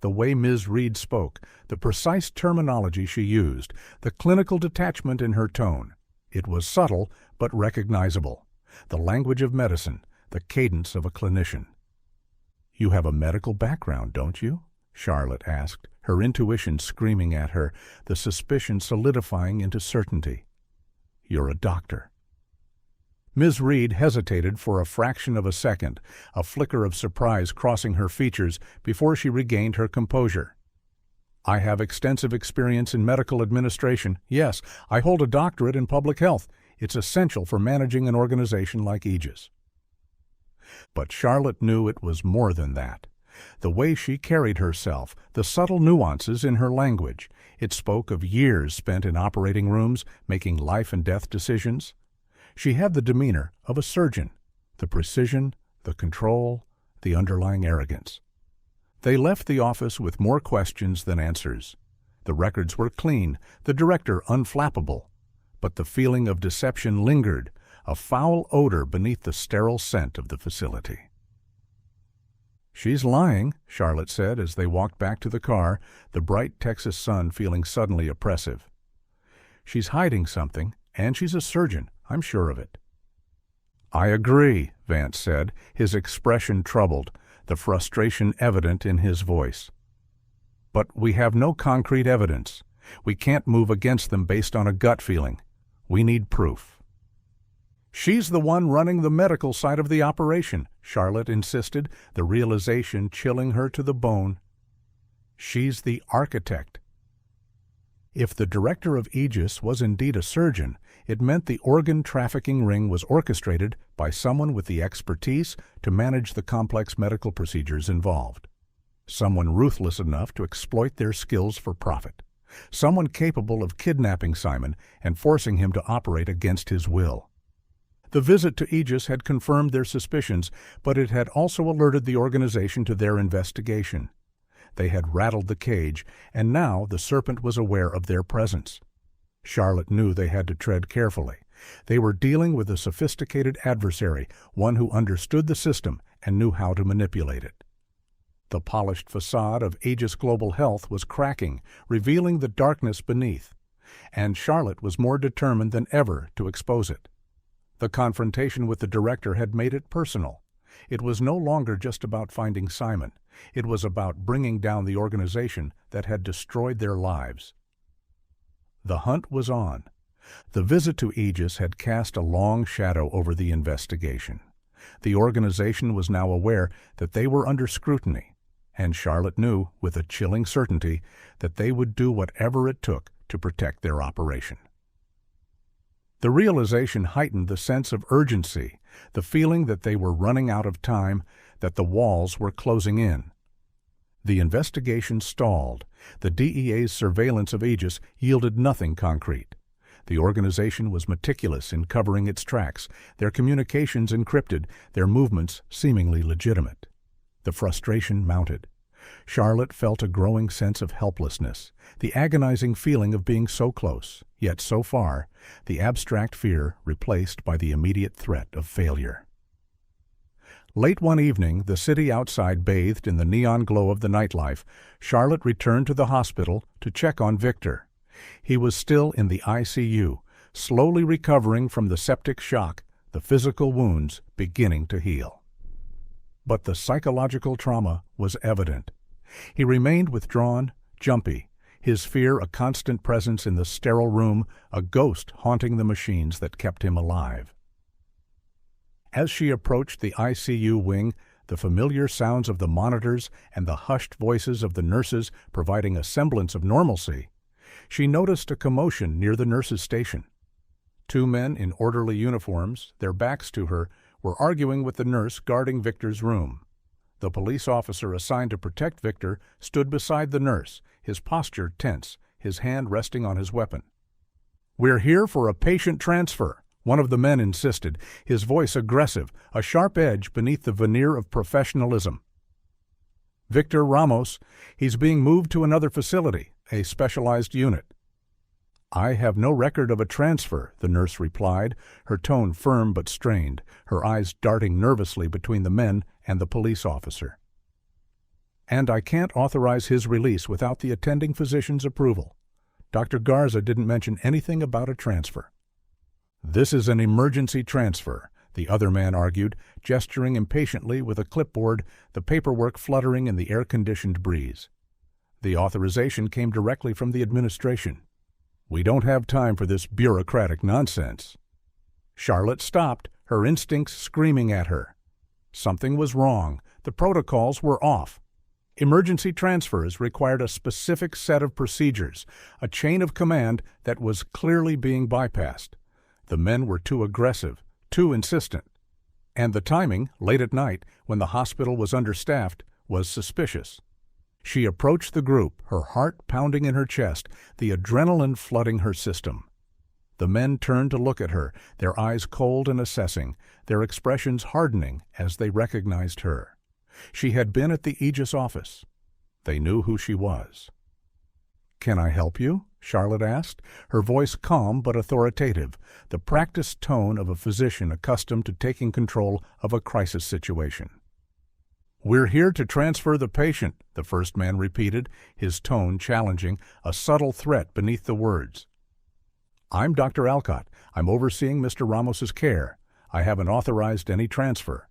[SPEAKER 1] The way Ms. Reed spoke, the precise terminology she used, the clinical detachment in her tone. It was subtle but recognizable. The language of medicine, the cadence of a clinician. "You have a medical background, don't you?" Charlotte asked, her intuition screaming at her, the suspicion solidifying into certainty. "You're a doctor." Ms. Reed hesitated for a fraction of a second, a flicker of surprise crossing her features before she regained her composure. "I have extensive experience in medical administration. Yes, I hold a doctorate in public health. It's essential for managing an organization like Aegis." But Charlotte knew it was more than that. The way she carried herself, the subtle nuances in her language, It spoke of years spent in operating rooms making life and death decisions. She had the demeanor of a surgeon, the precision, the control, the underlying arrogance. They left the office with more questions than answers. The records were clean, the director unflappable, but the feeling of deception lingered, a foul odor beneath the sterile scent of the facility. "She's lying," Charlotte said as they walked back to the car, the bright Texas sun feeling suddenly oppressive. "She's hiding something, and she's a surgeon, I'm sure of it." "I agree," Vance said, his expression troubled, the frustration evident in his voice. "But we have no concrete evidence. We can't move against them based on a gut feeling. We need proof." "She's the one running the medical side of the operation," Charlotte insisted, the realization chilling her to the bone. "She's the architect." If the director of Aegis was indeed a surgeon, it meant the organ trafficking ring was orchestrated by someone with the expertise to manage the complex medical procedures involved. Someone ruthless enough to exploit their skills for profit. Someone capable of kidnapping Simon and forcing him to operate against his will. The visit to Aegis had confirmed their suspicions, but it had also alerted the organization to their investigation. They had rattled the cage, and now the serpent was aware of their presence. Charlotte knew they had to tread carefully. They were dealing with a sophisticated adversary, one who understood the system and knew how to manipulate it. The polished facade of Aegis Global Health was cracking, revealing the darkness beneath, and Charlotte was more determined than ever to expose it. The confrontation with the director had made it personal. It was no longer just about finding Simon. It was about bringing down the organization that had destroyed their lives. The hunt was on. The visit to Aegis had cast a long shadow over the investigation. The organization was now aware that they were under scrutiny, and Charlotte knew, with a chilling certainty, that they would do whatever it took to protect their operation. The realization heightened the sense of urgency, the feeling that they were running out of time, that the walls were closing in. The investigation stalled. The DEA's surveillance of Aegis yielded nothing concrete. The organization was meticulous in covering its tracks, their communications encrypted, their movements seemingly legitimate. The frustration mounted. Charlotte felt a growing sense of helplessness, the agonizing feeling of being so close, yet so far, the abstract fear replaced by the immediate threat of failure. Late one evening, the city outside bathed in the neon glow of the nightlife. Charlotte returned to the hospital to check on Victor. He was still in the ICU, slowly recovering from the septic shock, the physical wounds beginning to heal. But the psychological trauma was evident. He remained withdrawn, jumpy, his fear a constant presence in the sterile room, a ghost haunting the machines that kept him alive. As she approached the ICU wing, the familiar sounds of the monitors and the hushed voices of the nurses providing a semblance of normalcy, she noticed a commotion near the nurses' station. Two men in orderly uniforms, their backs to her, were arguing with the nurse guarding Victor's room. The police officer assigned to protect Victor stood beside the nurse, his posture tense, his hand resting on his weapon. "We're here for a patient transfer," one of the men insisted, his voice aggressive, a sharp edge beneath the veneer of professionalism. "Victor Ramos, he's being moved to another facility, a specialized unit." "I have no record of a transfer," the nurse replied, her tone firm but strained, her eyes darting nervously between the men and the police officer. "And I can't authorize his release without the attending physician's approval. Dr. Garza didn't mention anything about a transfer." "This is an emergency transfer," the other man argued, gesturing impatiently with a clipboard, the paperwork fluttering in the air-conditioned breeze. "The authorization came directly from the administration. We don't have time for this bureaucratic nonsense." Charlotte stopped, her instincts screaming at her. Something was wrong. The protocols were off. Emergency transfers required a specific set of procedures, a chain of command that was clearly being bypassed. The men were too aggressive, too insistent. And the timing, late at night, when the hospital was understaffed, was suspicious. She approached the group, her heart pounding in her chest, the adrenaline flooding her system. The men turned to look at her, their eyes cold and assessing, their expressions hardening as they recognized her. She had been at the Aegis office. They knew who she was. "Can I help you?" Charlotte asked, her voice calm but authoritative, the practiced tone of a physician accustomed to taking control of a crisis situation. "We're here to transfer the patient," the first man repeated, his tone challenging, a subtle threat beneath the words. "I'm Dr. Alcott. I'm overseeing Mr. Ramos's care. I haven't authorized any transfer."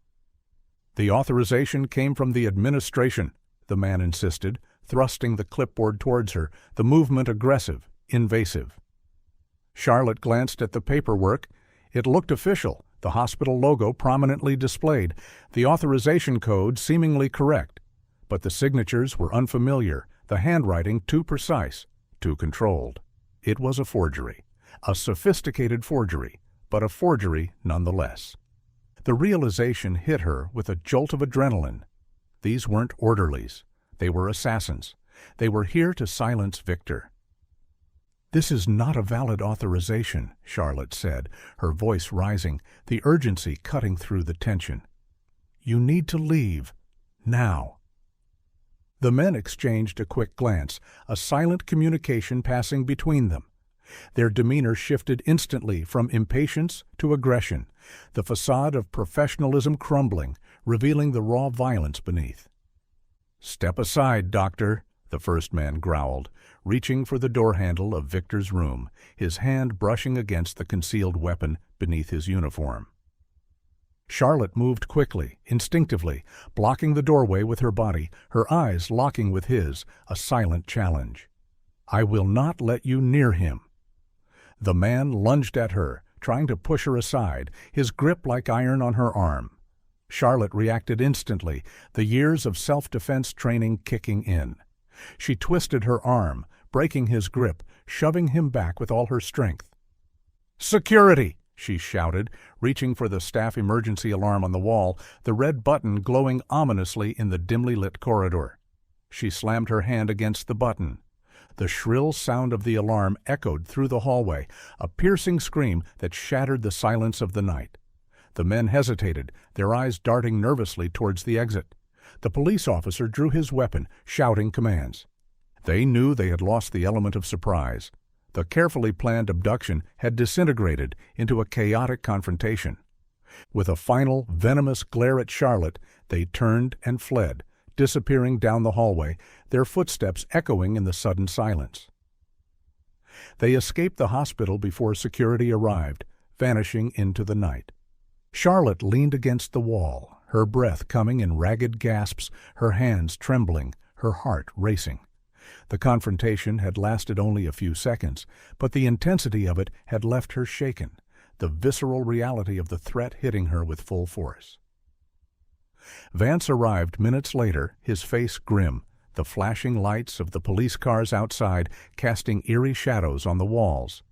[SPEAKER 1] "The authorization came from the administration," the man insisted, thrusting the clipboard towards her, the movement aggressive, invasive. Charlotte glanced at the paperwork. It looked official, the hospital logo prominently displayed, the authorization code seemingly correct. But the signatures were unfamiliar, the handwriting too precise, too controlled. It was a forgery, a sophisticated forgery, but a forgery nonetheless. The realization hit her with a jolt of adrenaline. These weren't orderlies. They were assassins. They were here to silence Victor. "This is not a valid authorization," Charlotte said, her voice rising, the urgency cutting through the tension. "You need to leave. Now." The men exchanged a quick glance, a silent communication passing between them. Their demeanor shifted instantly from impatience to aggression, the facade of professionalism crumbling, revealing the raw violence beneath. "Step aside, doctor," the first man growled, reaching for the door handle of Victor's room, his hand brushing against the concealed weapon beneath his uniform. Charlotte moved quickly, instinctively, blocking the doorway with her body, her eyes locking with his, a silent challenge. "I will not let you near him." The man lunged at her, trying to push her aside, his grip like iron on her arm. Charlotte reacted instantly, the years of self-defense training kicking in. She twisted her arm, breaking his grip, shoving him back with all her strength. "Security!" she shouted, reaching for the staff emergency alarm on the wall, the red button glowing ominously in the dimly lit corridor. She slammed her hand against the button. The shrill sound of the alarm echoed through the hallway, a piercing scream that shattered the silence of the night. The men hesitated, their eyes darting nervously towards the exit. The police officer drew his weapon, shouting commands. They knew they had lost the element of surprise. The carefully planned abduction had disintegrated into a chaotic confrontation. With a final, venomous glare at Charlotte, they turned and fled, disappearing down the hallway, their footsteps echoing in the sudden silence. They escaped the hospital before security arrived, vanishing into the night. Charlotte leaned against the wall, her breath coming in ragged gasps, her hands trembling, her heart racing. The confrontation had lasted only a few seconds, but the intensity of it had left her shaken, the visceral reality of the threat hitting her with full force. Vance arrived minutes later, his face grim, the flashing lights of the police cars outside casting eerie shadows on the walls.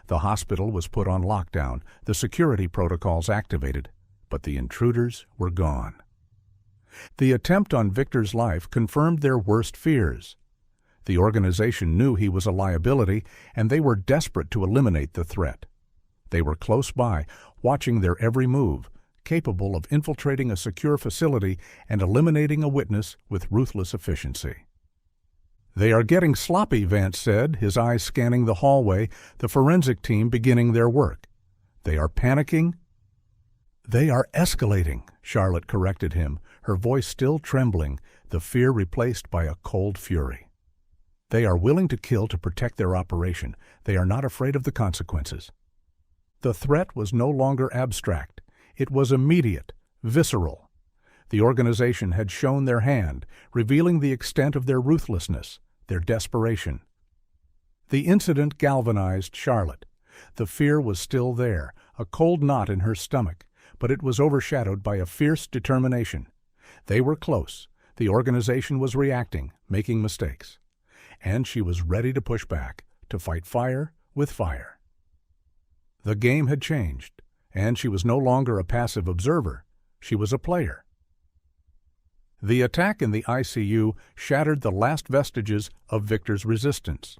[SPEAKER 1] The hospital was put on lockdown, the security protocols activated, but the intruders were gone. The attempt on Victor's life confirmed their worst fears. The organization knew he was a liability, and they were desperate to eliminate the threat. They were close by, watching their every move, capable of infiltrating a secure facility and eliminating a witness with ruthless efficiency. "They are getting sloppy," Vance said, his eyes scanning the hallway, the forensic team beginning their work. "They are panicking?" "They are escalating," Charlotte corrected him, her voice still trembling, the fear replaced by a cold fury. "They are willing to kill to protect their operation. They are not afraid of the consequences." The threat was no longer abstract. It was immediate, visceral. The organization had shown their hand, revealing the extent of their ruthlessness, their desperation. The incident galvanized Charlotte. The fear was still there, a cold knot in her stomach, but it was overshadowed by a fierce determination. They were close. The organization was reacting, making mistakes. And she was ready to push back, to fight fire with fire. The game had changed, and she was no longer a passive observer. She was a player. The attack in the ICU shattered the last vestiges of Victor's resistance.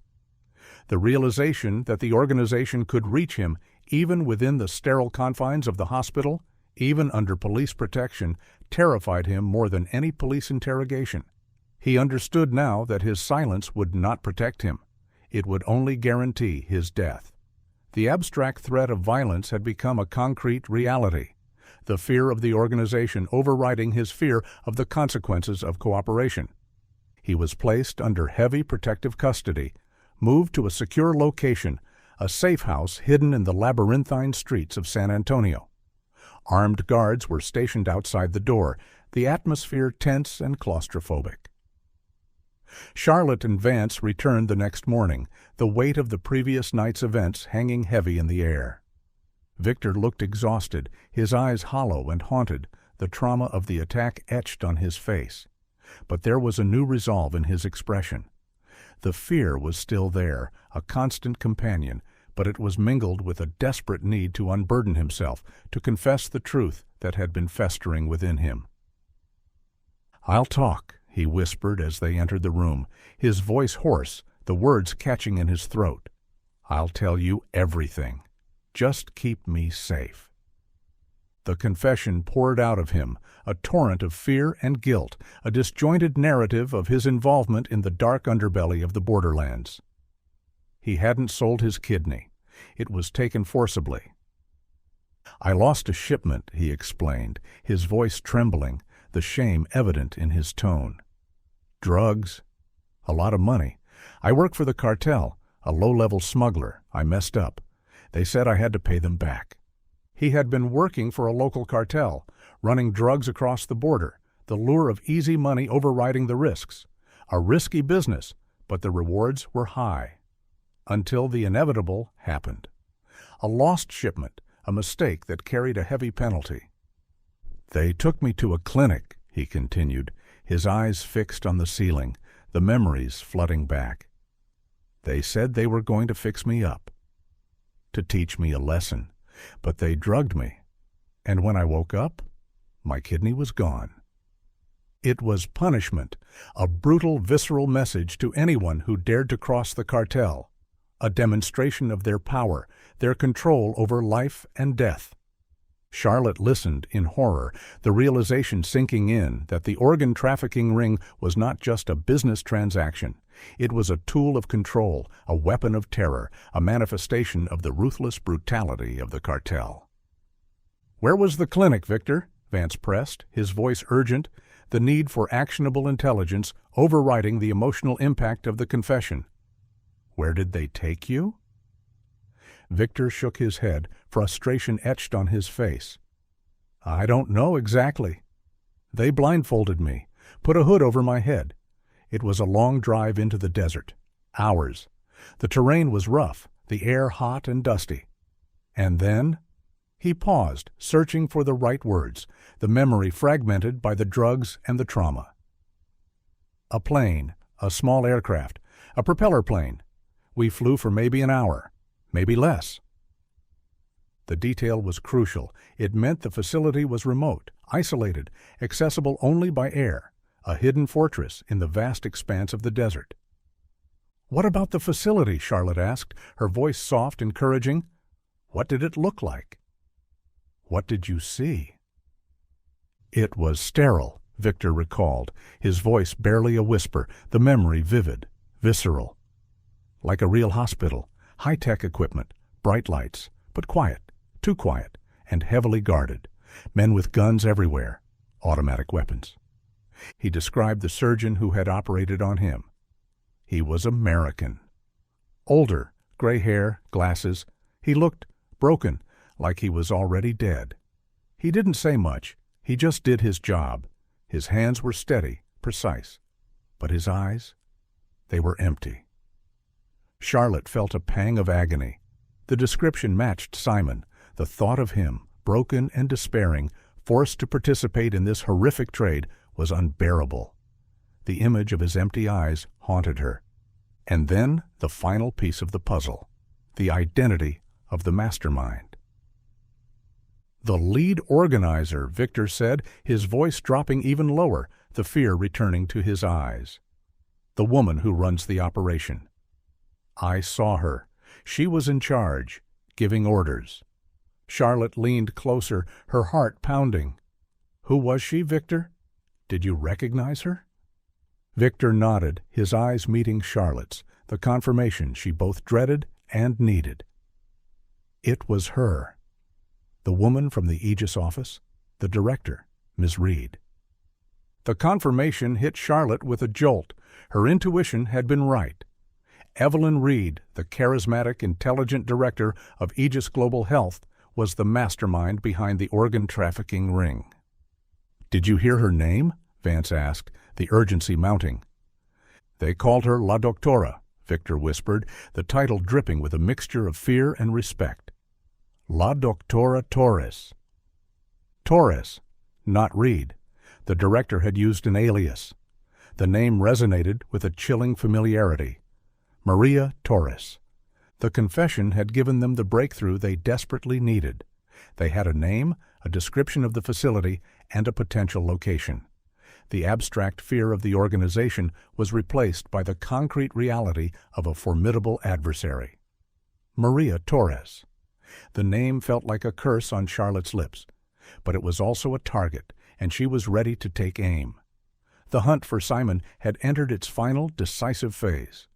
[SPEAKER 1] The realization that the organization could reach him even within the sterile confines of the hospital, even under police protection, terrified him more than any police interrogation. He understood now that his silence would not protect him. It would only guarantee his death. The abstract threat of violence had become a concrete reality, the fear of the organization overriding his fear of the consequences of cooperation. He was placed under heavy protective custody, moved to a secure location, a safe house hidden in the labyrinthine streets of San Antonio. Armed guards were stationed outside the door, the atmosphere tense and claustrophobic. Charlotte and Vance returned the next morning, the weight of the previous night's events hanging heavy in the air. Victor looked exhausted, his eyes hollow and haunted, the trauma of the attack etched on his face. But there was a new resolve in his expression. The fear was still there, a constant companion, but it was mingled with a desperate need to unburden himself, to confess the truth that had been festering within him. "I'll talk," he whispered as they entered the room, his voice hoarse, the words catching in his throat. "I'll tell you everything. Just keep me safe." The confession poured out of him, a torrent of fear and guilt, a disjointed narrative of his involvement in the dark underbelly of the borderlands. He hadn't sold his kidney. It was taken forcibly. "I lost a shipment," he explained, his voice trembling, the shame evident in his tone. "Drugs. A lot of money. I work for the cartel, a low-level smuggler. I messed up. They said I had to pay them back." He had been working for a local cartel, running drugs across the border, the lure of easy money overriding the risks. A risky business, but the rewards were high. Until the inevitable happened. A lost shipment, a mistake that carried a heavy penalty. "They took me to a clinic," he continued, his eyes fixed on the ceiling, the memories flooding back. "They said they were going to fix me up, to teach me a lesson, but they drugged me, and when I woke up, my kidney was gone." It was punishment, a brutal, visceral message to anyone who dared to cross the cartel, a demonstration of their power, their control over life and death. Charlotte listened in horror, the realization sinking in that the organ trafficking ring was not just a business transaction. It was a tool of control, a weapon of terror, a manifestation of the ruthless brutality of the cartel. "Where was the clinic, Victor?" Vance pressed, his voice urgent, the need for actionable intelligence overriding the emotional impact of the confession. "Where did they take you?" Victor shook his head, frustration etched on his face. "I don't know exactly. They blindfolded me, put a hood over my head. It was a long drive into the desert. Hours. The terrain was rough, the air hot and dusty. And then—" He paused, searching for the right words, the memory fragmented by the drugs and the trauma. "A plane, a small aircraft, a propeller plane. We flew for maybe an hour, maybe less." The detail was crucial. It meant the facility was remote, isolated, accessible only by air, a hidden fortress in the vast expanse of the desert. "What about the facility?" Charlotte asked, her voice soft, encouraging. "What did it look like?" "What did you see?" "It was sterile," Victor recalled, his voice barely a whisper, the memory vivid, visceral. "Like a real hospital, high-tech equipment, bright lights, but quiet, too quiet, and heavily guarded. Men with guns everywhere, automatic weapons." He described the surgeon who had operated on him. He was American. Older, gray hair, glasses. He looked broken, like he was already dead. He didn't say much. He just did his job. His hands were steady, precise. But his eyes, they were empty. Charlotte felt a pang of agony. The description matched Simon, the thought of him, broken and despairing, forced to participate in this horrific trade, was unbearable. The image of his empty eyes haunted her. And then the final piece of the puzzle, the identity of the mastermind. "The lead organizer," Victor said, his voice dropping even lower, the fear returning to his eyes. The woman who runs the operation. I saw her. She was in charge, giving orders. Charlotte leaned closer, her heart pounding. Who was she, Victor? Did you recognize her? Victor nodded, his eyes meeting Charlotte's, the confirmation she both dreaded and needed. It was her. The woman from the Aegis office, the director, Ms. Reed. The confirmation hit Charlotte with a jolt. Her intuition had been right. Evelyn Reed, the charismatic, intelligent director of Aegis Global Health, was the mastermind behind the organ trafficking ring. Did you hear her name? Vance asked, the urgency mounting. They called her La Doctora, Victor whispered, the title dripping with a mixture of fear and respect. La Doctora Torres. Torres, not Reed. The director had used an alias. The name resonated with a chilling familiarity. Maria Torres. The confession had given them the breakthrough they desperately needed. They had a name, a description of the facility, and a potential location. The abstract fear of the organization was replaced by the concrete reality of a formidable adversary. Maria Torres. The name felt like a curse on Charlotte's lips, but it was also a target, and she was ready to take aim. The hunt for Simon had entered its final, decisive phase.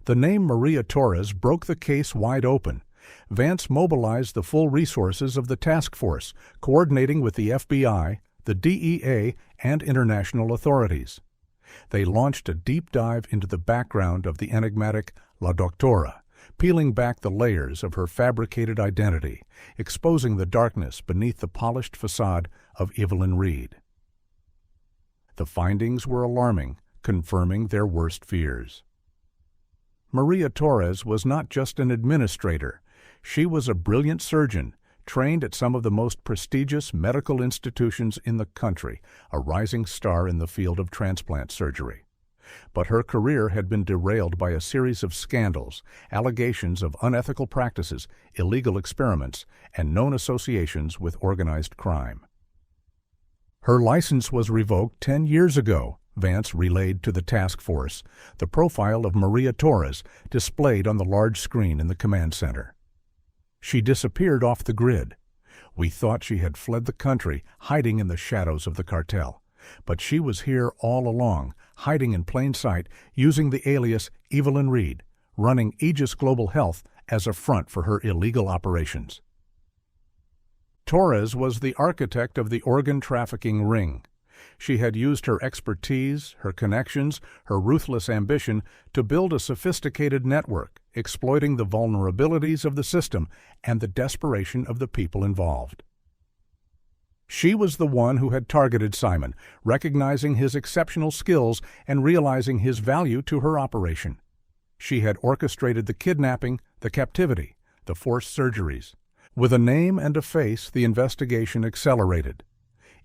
[SPEAKER 1] The name Maria Torres broke the case wide open. Vance mobilized the full resources of the task force, coordinating with the FBI, the DEA, and international authorities. They launched a deep dive into the background of the enigmatic La Doctora, peeling back the layers of her fabricated identity, exposing the darkness beneath the polished facade of Evelyn Reed. The findings were alarming, confirming their worst fears. Maria Torres was not just an administrator. She was a brilliant surgeon, trained at some of the most prestigious medical institutions in the country, a rising star in the field of transplant surgery. But her career had been derailed by a series of scandals, allegations of unethical practices, illegal experiments, and known associations with organized crime. Her license was revoked 10 years ago, Vance relayed to the task force, the profile of Maria Torres displayed on the large screen in the command center. She disappeared off the grid. We thought she had fled the country, hiding in the shadows of the cartel. But she was here all along, hiding in plain sight, using the alias Evelyn Reed, running Aegis Global Health as a front for her illegal operations. Torres was the architect of the organ trafficking ring. She had used her expertise, her connections, her ruthless ambition to build a sophisticated network, exploiting the vulnerabilities of the system and the desperation of the people involved. She was the one who had targeted Simon, recognizing his exceptional skills and realizing his value to her operation. She had orchestrated the kidnapping, the captivity, the forced surgeries. With a name and a face, the investigation accelerated.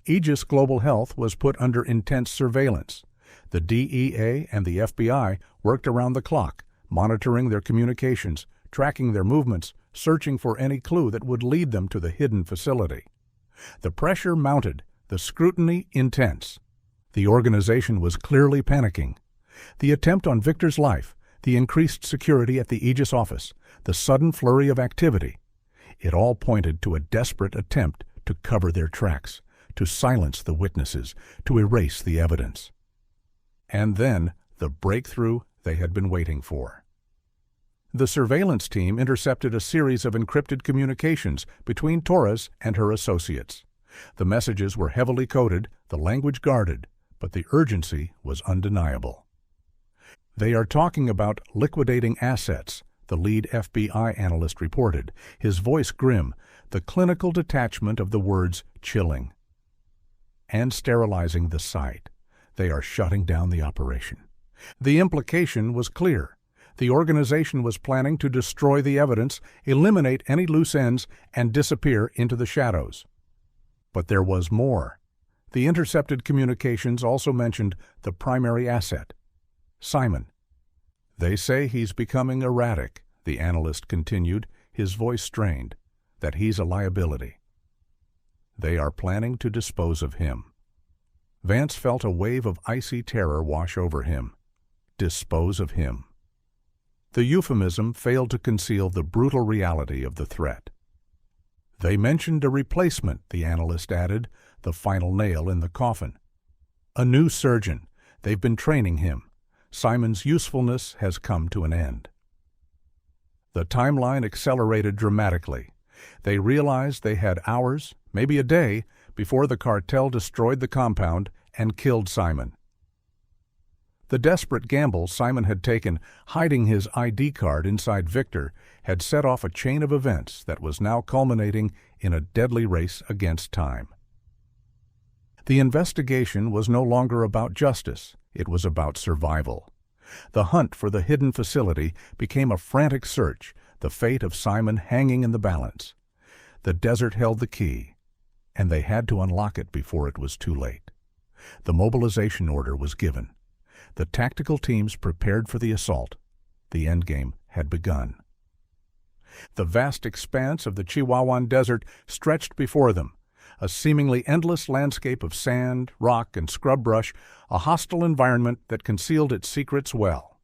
[SPEAKER 1] Aegis Global Health was put under intense surveillance. The DEA and the FBI worked around the clock, monitoring their communications, tracking their movements, searching for any clue that would lead them to the hidden facility. The pressure mounted, the scrutiny intense. The organization was clearly panicking. The attempt on Victor's life, the increased security at the Aegis office, the sudden flurry of activity, it all pointed to a desperate attempt to cover their tracks, to silence the witnesses, to erase the evidence. And then the breakthrough they had been waiting for. The surveillance team intercepted a series of encrypted communications between Torres and her associates. The messages were heavily coded, the language guarded, but the urgency was undeniable. They are talking about liquidating assets, the lead FBI analyst reported, his voice grim, the clinical detachment of the words chilling. And sterilizing the site. They are shutting down the operation. The implication was clear. The organization was planning to destroy the evidence, eliminate any loose ends, and disappear into the shadows. But there was more. The intercepted communications also mentioned the primary asset, Simon. They say he's becoming erratic, the analyst continued, his voice strained, that he's a liability. They are planning to dispose of him. Vance felt a wave of icy terror wash over him. Dispose of him. The euphemism failed to conceal the brutal reality of the threat. They mentioned a replacement, the analyst added, the final nail in the coffin. A new surgeon. They've been training him. Simon's usefulness has come to an end. The timeline accelerated dramatically. They realized they had hours, maybe a day, before the cartel destroyed the compound and killed Simon. The desperate gamble Simon had taken, hiding his ID card inside Victor, had set off a chain of events that was now culminating in a deadly race against time. The investigation was no longer about justice. It was about survival. The hunt for the hidden facility became a frantic search, the fate of Simon hanging in the balance. The desert held the key, and they had to unlock it before it was too late. The mobilization order was given. The tactical teams prepared for the assault. The endgame had begun. The vast expanse of the Chihuahuan Desert stretched before them, a seemingly endless landscape of sand, rock, and scrub brush, a hostile environment that concealed its secrets well.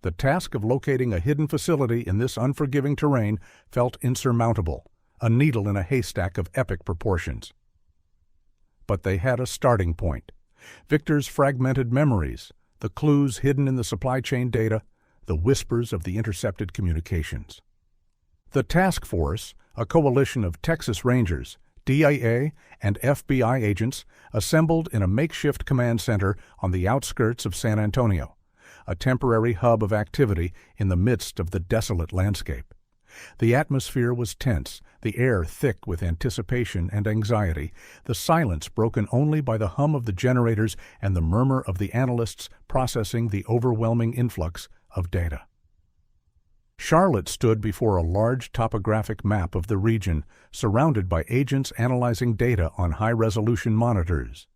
[SPEAKER 1] The task of locating a hidden facility in this unforgiving terrain felt insurmountable, a needle in a haystack of epic proportions. But they had a starting point. Victor's fragmented memories, the clues hidden in the supply chain data, the whispers of the intercepted communications. The task force, a coalition of Texas Rangers, DIA, and FBI agents, assembled in a makeshift command center on the outskirts of San Antonio, a temporary hub of activity in the midst of the desolate landscape. The atmosphere was tense, the air thick with anticipation and anxiety, the silence broken only by the hum of the generators and the murmur of the analysts processing the overwhelming influx of data. Charlotte stood before a large topographic map of the region, surrounded by agents analyzing data on high-resolution monitors.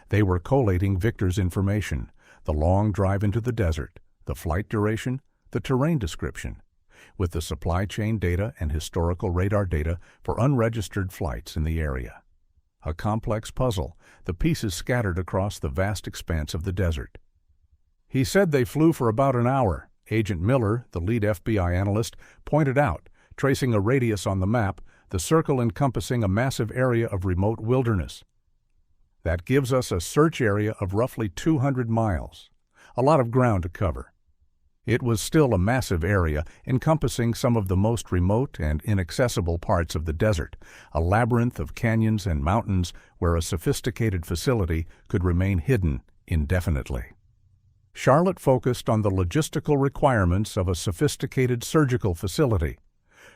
[SPEAKER 1] They were collating Victor's information, the long drive into the desert, the flight duration, the terrain description, with the supply chain data and historical radar data for unregistered flights in the area. A complex puzzle, the pieces scattered across the vast expanse of the desert. He said they flew for about an hour, Agent Miller, the lead FBI analyst, pointed out, tracing a radius on the map, the circle encompassing a massive area of remote wilderness. That gives us a search area of roughly 200 miles, a lot of ground to cover. It was still a massive area, encompassing some of the most remote and inaccessible parts of the desert, a labyrinth of canyons and mountains where a sophisticated facility could remain hidden indefinitely. Charlotte focused on the logistical requirements of a sophisticated surgical facility.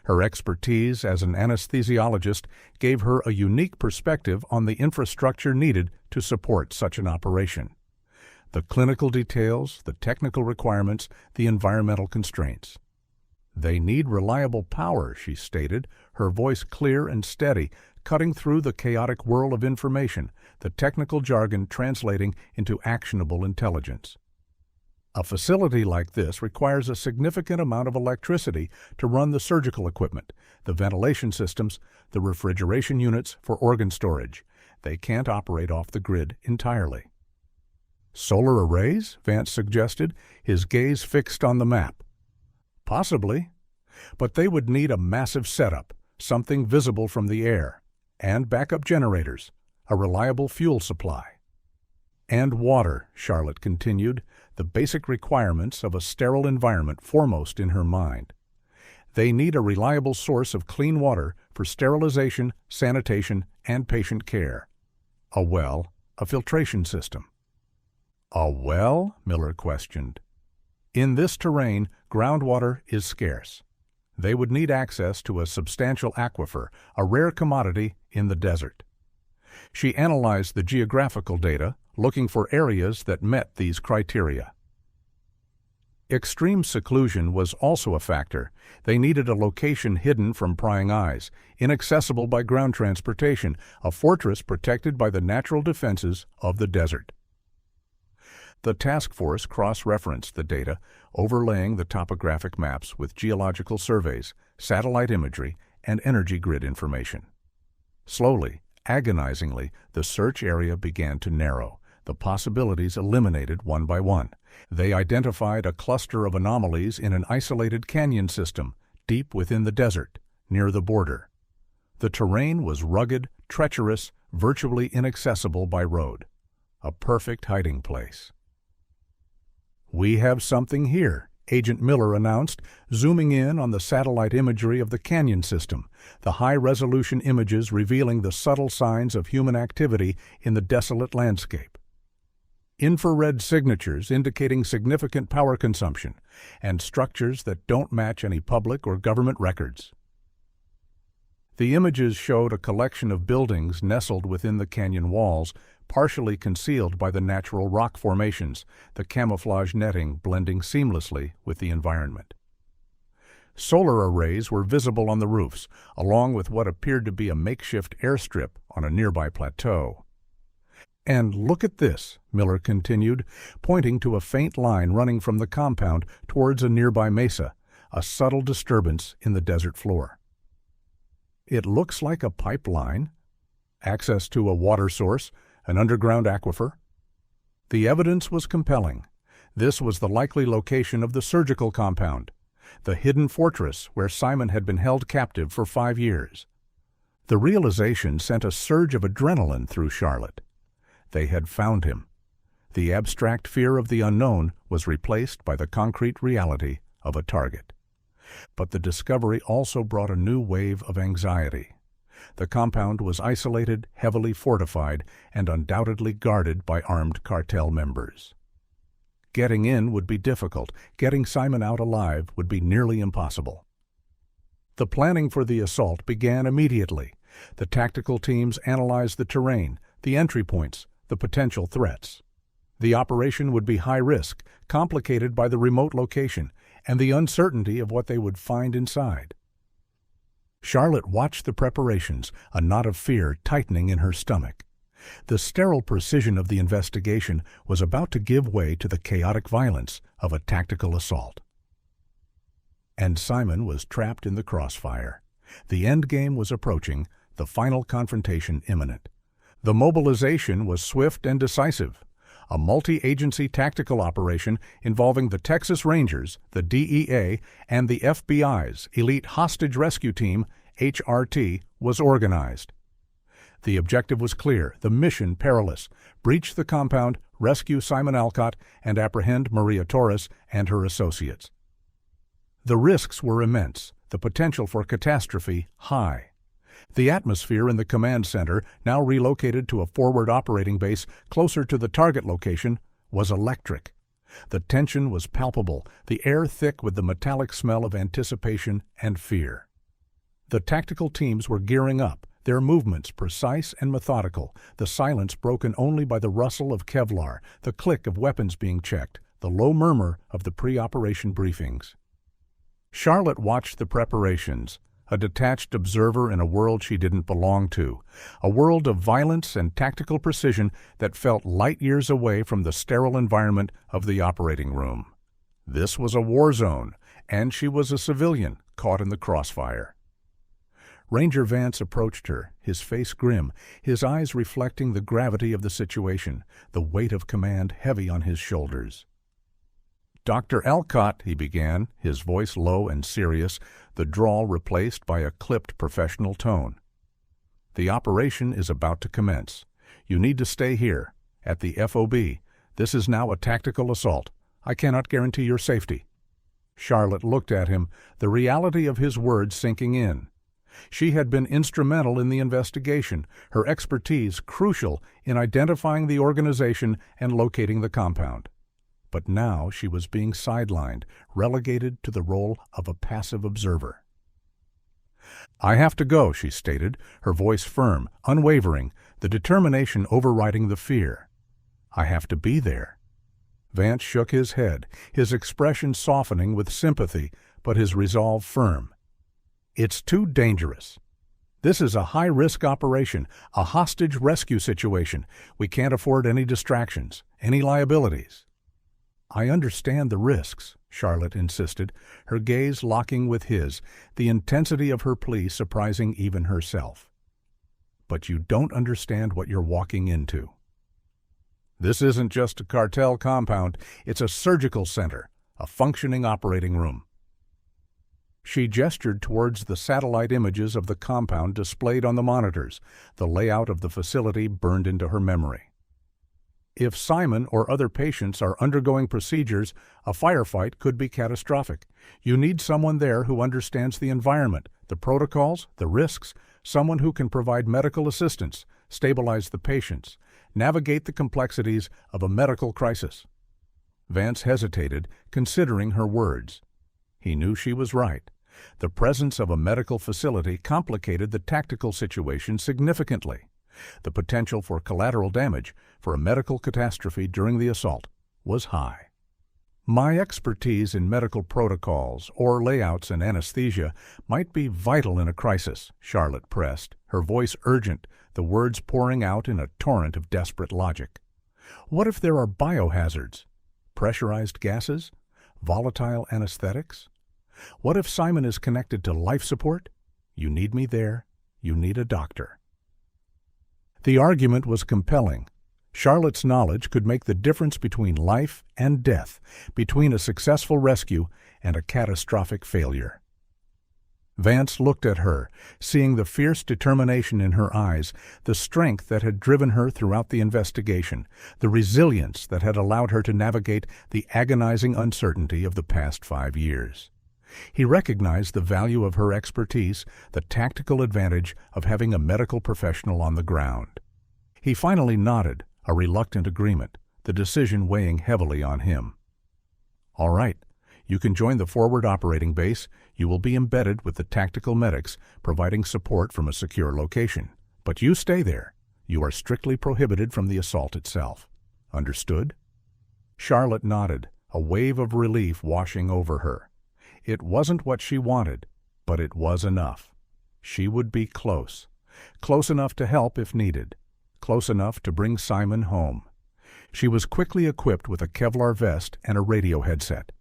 [SPEAKER 1] Her expertise as an anesthesiologist gave her a unique perspective on the infrastructure needed to support such an operation. The clinical details, the technical requirements, the environmental constraints. They need reliable power, she stated, her voice clear and steady, cutting through the chaotic whirl of information, the technical jargon translating into actionable intelligence. A facility like this requires a significant amount of electricity to run the surgical equipment, the ventilation systems, the refrigeration units for organ storage. They can't operate off the grid entirely. Solar arrays? Vance suggested, his gaze fixed on the map. Possibly, but they would need a massive setup, something visible from the air, and backup generators, a reliable fuel supply. And water, Charlotte continued, the basic requirements of a sterile environment foremost in her mind. They need a reliable source of clean water for sterilization, sanitation, and patient care. A well, a filtration system. A well? Miller questioned. In this terrain, groundwater is scarce. They would need access to a substantial aquifer, a rare commodity in the desert. She analyzed the geographical data, looking for areas that met these criteria. Extreme seclusion was also a factor. They needed a location hidden from prying eyes, inaccessible by ground transportation, a fortress protected by the natural defenses of the desert. The task force cross-referenced the data, overlaying the topographic maps with geological surveys, satellite imagery, and energy grid information. Slowly, Agonizingly, the search area began to narrow, the possibilities eliminated one by one. They identified a cluster of anomalies in an isolated canyon system, deep within the desert, near the border. The terrain was rugged, treacherous, virtually inaccessible by road. A perfect hiding place. "We have something here," Agent Miller announced, zooming in on the satellite imagery of the canyon system, the high-resolution images revealing the subtle signs of human activity in the desolate landscape. Infrared signatures indicating significant power consumption, and structures that don't match any public or government records. The images showed a collection of buildings nestled within the canyon walls, partially concealed by the natural rock formations, the camouflage netting blending seamlessly with the environment. Solar arrays were visible on the roofs, along with what appeared to be a makeshift airstrip on a nearby plateau. "And look at this," Miller continued, pointing to a faint line running from the compound towards a nearby mesa, a subtle disturbance in the desert floor. "It looks like a pipeline, access to a water source, an underground aquifer." The evidence was compelling. This was the likely location of the surgical compound, the hidden fortress where Simon had been held captive for 5 years. The realization sent a surge of adrenaline through Charlotte. They had found him. The abstract fear of the unknown was replaced by the concrete reality of a target. But the discovery also brought a new wave of anxiety. The compound was isolated, heavily fortified, and undoubtedly guarded by armed cartel members. Getting in would be difficult. Getting Simon out alive would be nearly impossible. The planning for the assault began immediately. The tactical teams analyzed the terrain, the entry points, the potential threats. The operation would be high risk, complicated by the remote location and the uncertainty of what they would find inside. Charlotte watched the preparations, a knot of fear tightening in her stomach. The sterile precision of the investigation was about to give way to the chaotic violence of a tactical assault. And Simon was trapped in the crossfire. The end game was approaching, the final confrontation imminent. The mobilization was swift and decisive. A multi-agency tactical operation involving the Texas Rangers, the DEA, and the FBI's Elite Hostage Rescue Team, HRT, was organized. The objective was clear, the mission perilous: breach the compound, rescue Simon Alcott, and apprehend Maria Torres and her associates. The risks were immense, the potential for catastrophe high. The atmosphere in the command center, now relocated to a forward operating base closer to the target location, was electric. The tension was palpable, the air thick with the metallic smell of anticipation and fear. The tactical teams were gearing up, their movements precise and methodical, the silence broken only by the rustle of Kevlar, the click of weapons being checked, the low murmur of the pre-operation briefings. Charlotte watched the preparations, a detached observer in a world she didn't belong to, a world of violence and tactical precision that felt light years away from the sterile environment of the operating room. This was a war zone, and she was a civilian caught in the crossfire. Ranger Vance approached her, his face grim, his eyes reflecting the gravity of the situation, the weight of command heavy on his shoulders. "Dr. Alcott," he began, his voice low and serious, the drawl replaced by a clipped professional tone. "The operation is about to commence. You need to stay here, at the FOB. This is now a tactical assault. I cannot guarantee your safety." Charlotte looked at him, the reality of his words sinking in. She had been instrumental in the investigation, her expertise crucial in identifying the organization and locating the compound. But now she was being sidelined, relegated to the role of a passive observer. "I have to go," she stated, her voice firm, unwavering, the determination overriding the fear. "I have to be there." Vance shook his head, his expression softening with sympathy, but his resolve firm. "It's too dangerous. This is a high-risk operation, a hostage rescue situation. We can't afford any distractions, any liabilities." "I understand the risks," Charlotte insisted, her gaze locking with his, the intensity of her plea surprising even herself. but you don't understand what you're walking into. This isn't just a cartel compound, it's a surgical center, a functioning operating room. She gestured towards the satellite images of the compound displayed on the monitors. The layout of the facility burned into her memory. If Simon or other patients are undergoing procedures, a firefight could be catastrophic. You need someone there who understands the environment, the protocols, the risks, someone who can provide medical assistance, stabilize the patients, navigate the complexities of a medical crisis. Vance hesitated, considering her words. He knew she was right. The presence of a medical facility complicated the tactical situation significantly. The potential for collateral damage, for a medical catastrophe during the assault, was high. My expertise in medical protocols or layouts and anesthesia might be vital in a crisis, Charlotte pressed, her voice urgent, the words pouring out in a torrent of desperate logic. What if there are biohazards? Pressurized gases? Volatile anesthetics? What if Simon is connected to life support? You need me there. You need a doctor. The argument was compelling. Charlotte's knowledge could make the difference between life and death, between a successful rescue and a catastrophic failure. Vance looked at her, seeing the fierce determination in her eyes, the strength that had driven her throughout the investigation, the resilience that had allowed her to navigate the agonizing uncertainty of the past 5 years. He recognized the value of her expertise, the tactical advantage of having a medical professional on the ground. He finally nodded, a reluctant agreement, the decision weighing heavily on him. All right, you can join the forward operating base. You will be embedded with the tactical medics, providing support from a secure location. But you stay there. You are strictly prohibited from the assault itself. Understood? Charlotte nodded, a wave of relief washing over her. It wasn't what she wanted, but it was enough. She would be close enough to help if needed, close enough to bring Simon home. She was quickly equipped with a Kevlar vest and a radio headset.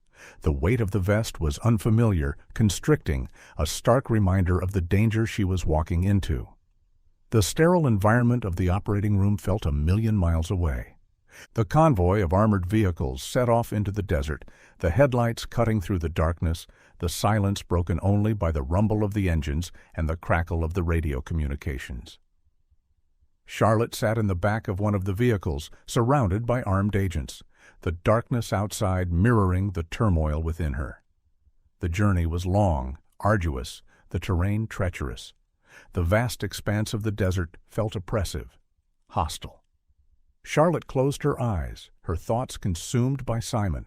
[SPEAKER 1] The weight of the vest was unfamiliar, constricting, a stark reminder of the danger she was walking into. The sterile environment of the operating room felt 1,000,000 miles away. The convoy of armored vehicles set off into the desert, the headlights cutting through the darkness, the silence broken only by the rumble of the engines and the crackle of the radio communications. Charlotte sat in the back of one of the vehicles, surrounded by armed agents, the darkness outside mirroring the turmoil within her. The journey was long, arduous, the terrain treacherous. The vast expanse of the desert felt oppressive, hostile. Charlotte closed her eyes, her thoughts consumed by Simon.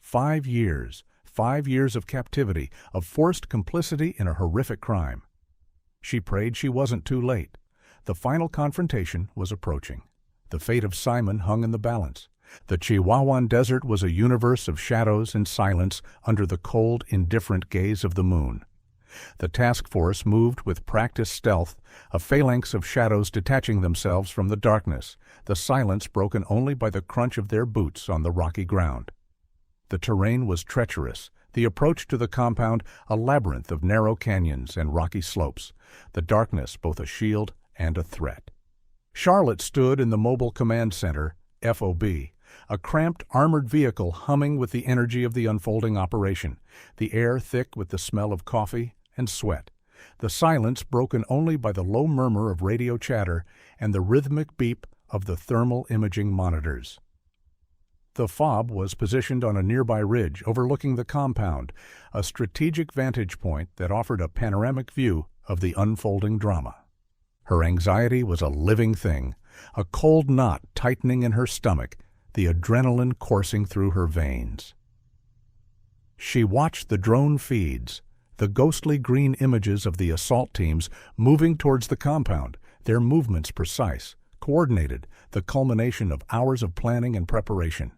[SPEAKER 1] 5 years, 5 years of captivity, of forced complicity in a horrific crime. She prayed she wasn't too late. The final confrontation was approaching. The fate of Simon hung in the balance. The Chihuahuan Desert was a universe of shadows and silence under the cold, indifferent gaze of the moon. The task force moved with practiced stealth, a phalanx of shadows detaching themselves from the darkness, the silence broken only by the crunch of their boots on the rocky ground. The terrain was treacherous, the approach to the compound a labyrinth of narrow canyons and rocky slopes, the darkness both a shield and a threat. Charlotte stood in the Mobile Command Center, FOB, a cramped armored vehicle humming with the energy of the unfolding operation, the air thick with the smell of coffee and sweat, the silence broken only by the low murmur of radio chatter and the rhythmic beep of the thermal imaging monitors. The FOB was positioned on a nearby ridge overlooking the compound, a strategic vantage point that offered a panoramic view of the unfolding drama. Her anxiety was a living thing, a cold knot tightening in her stomach, the adrenaline coursing through her veins. She watched the drone feeds, the ghostly green images of the assault teams moving towards the compound, their movements precise, coordinated, the culmination of hours of planning and preparation.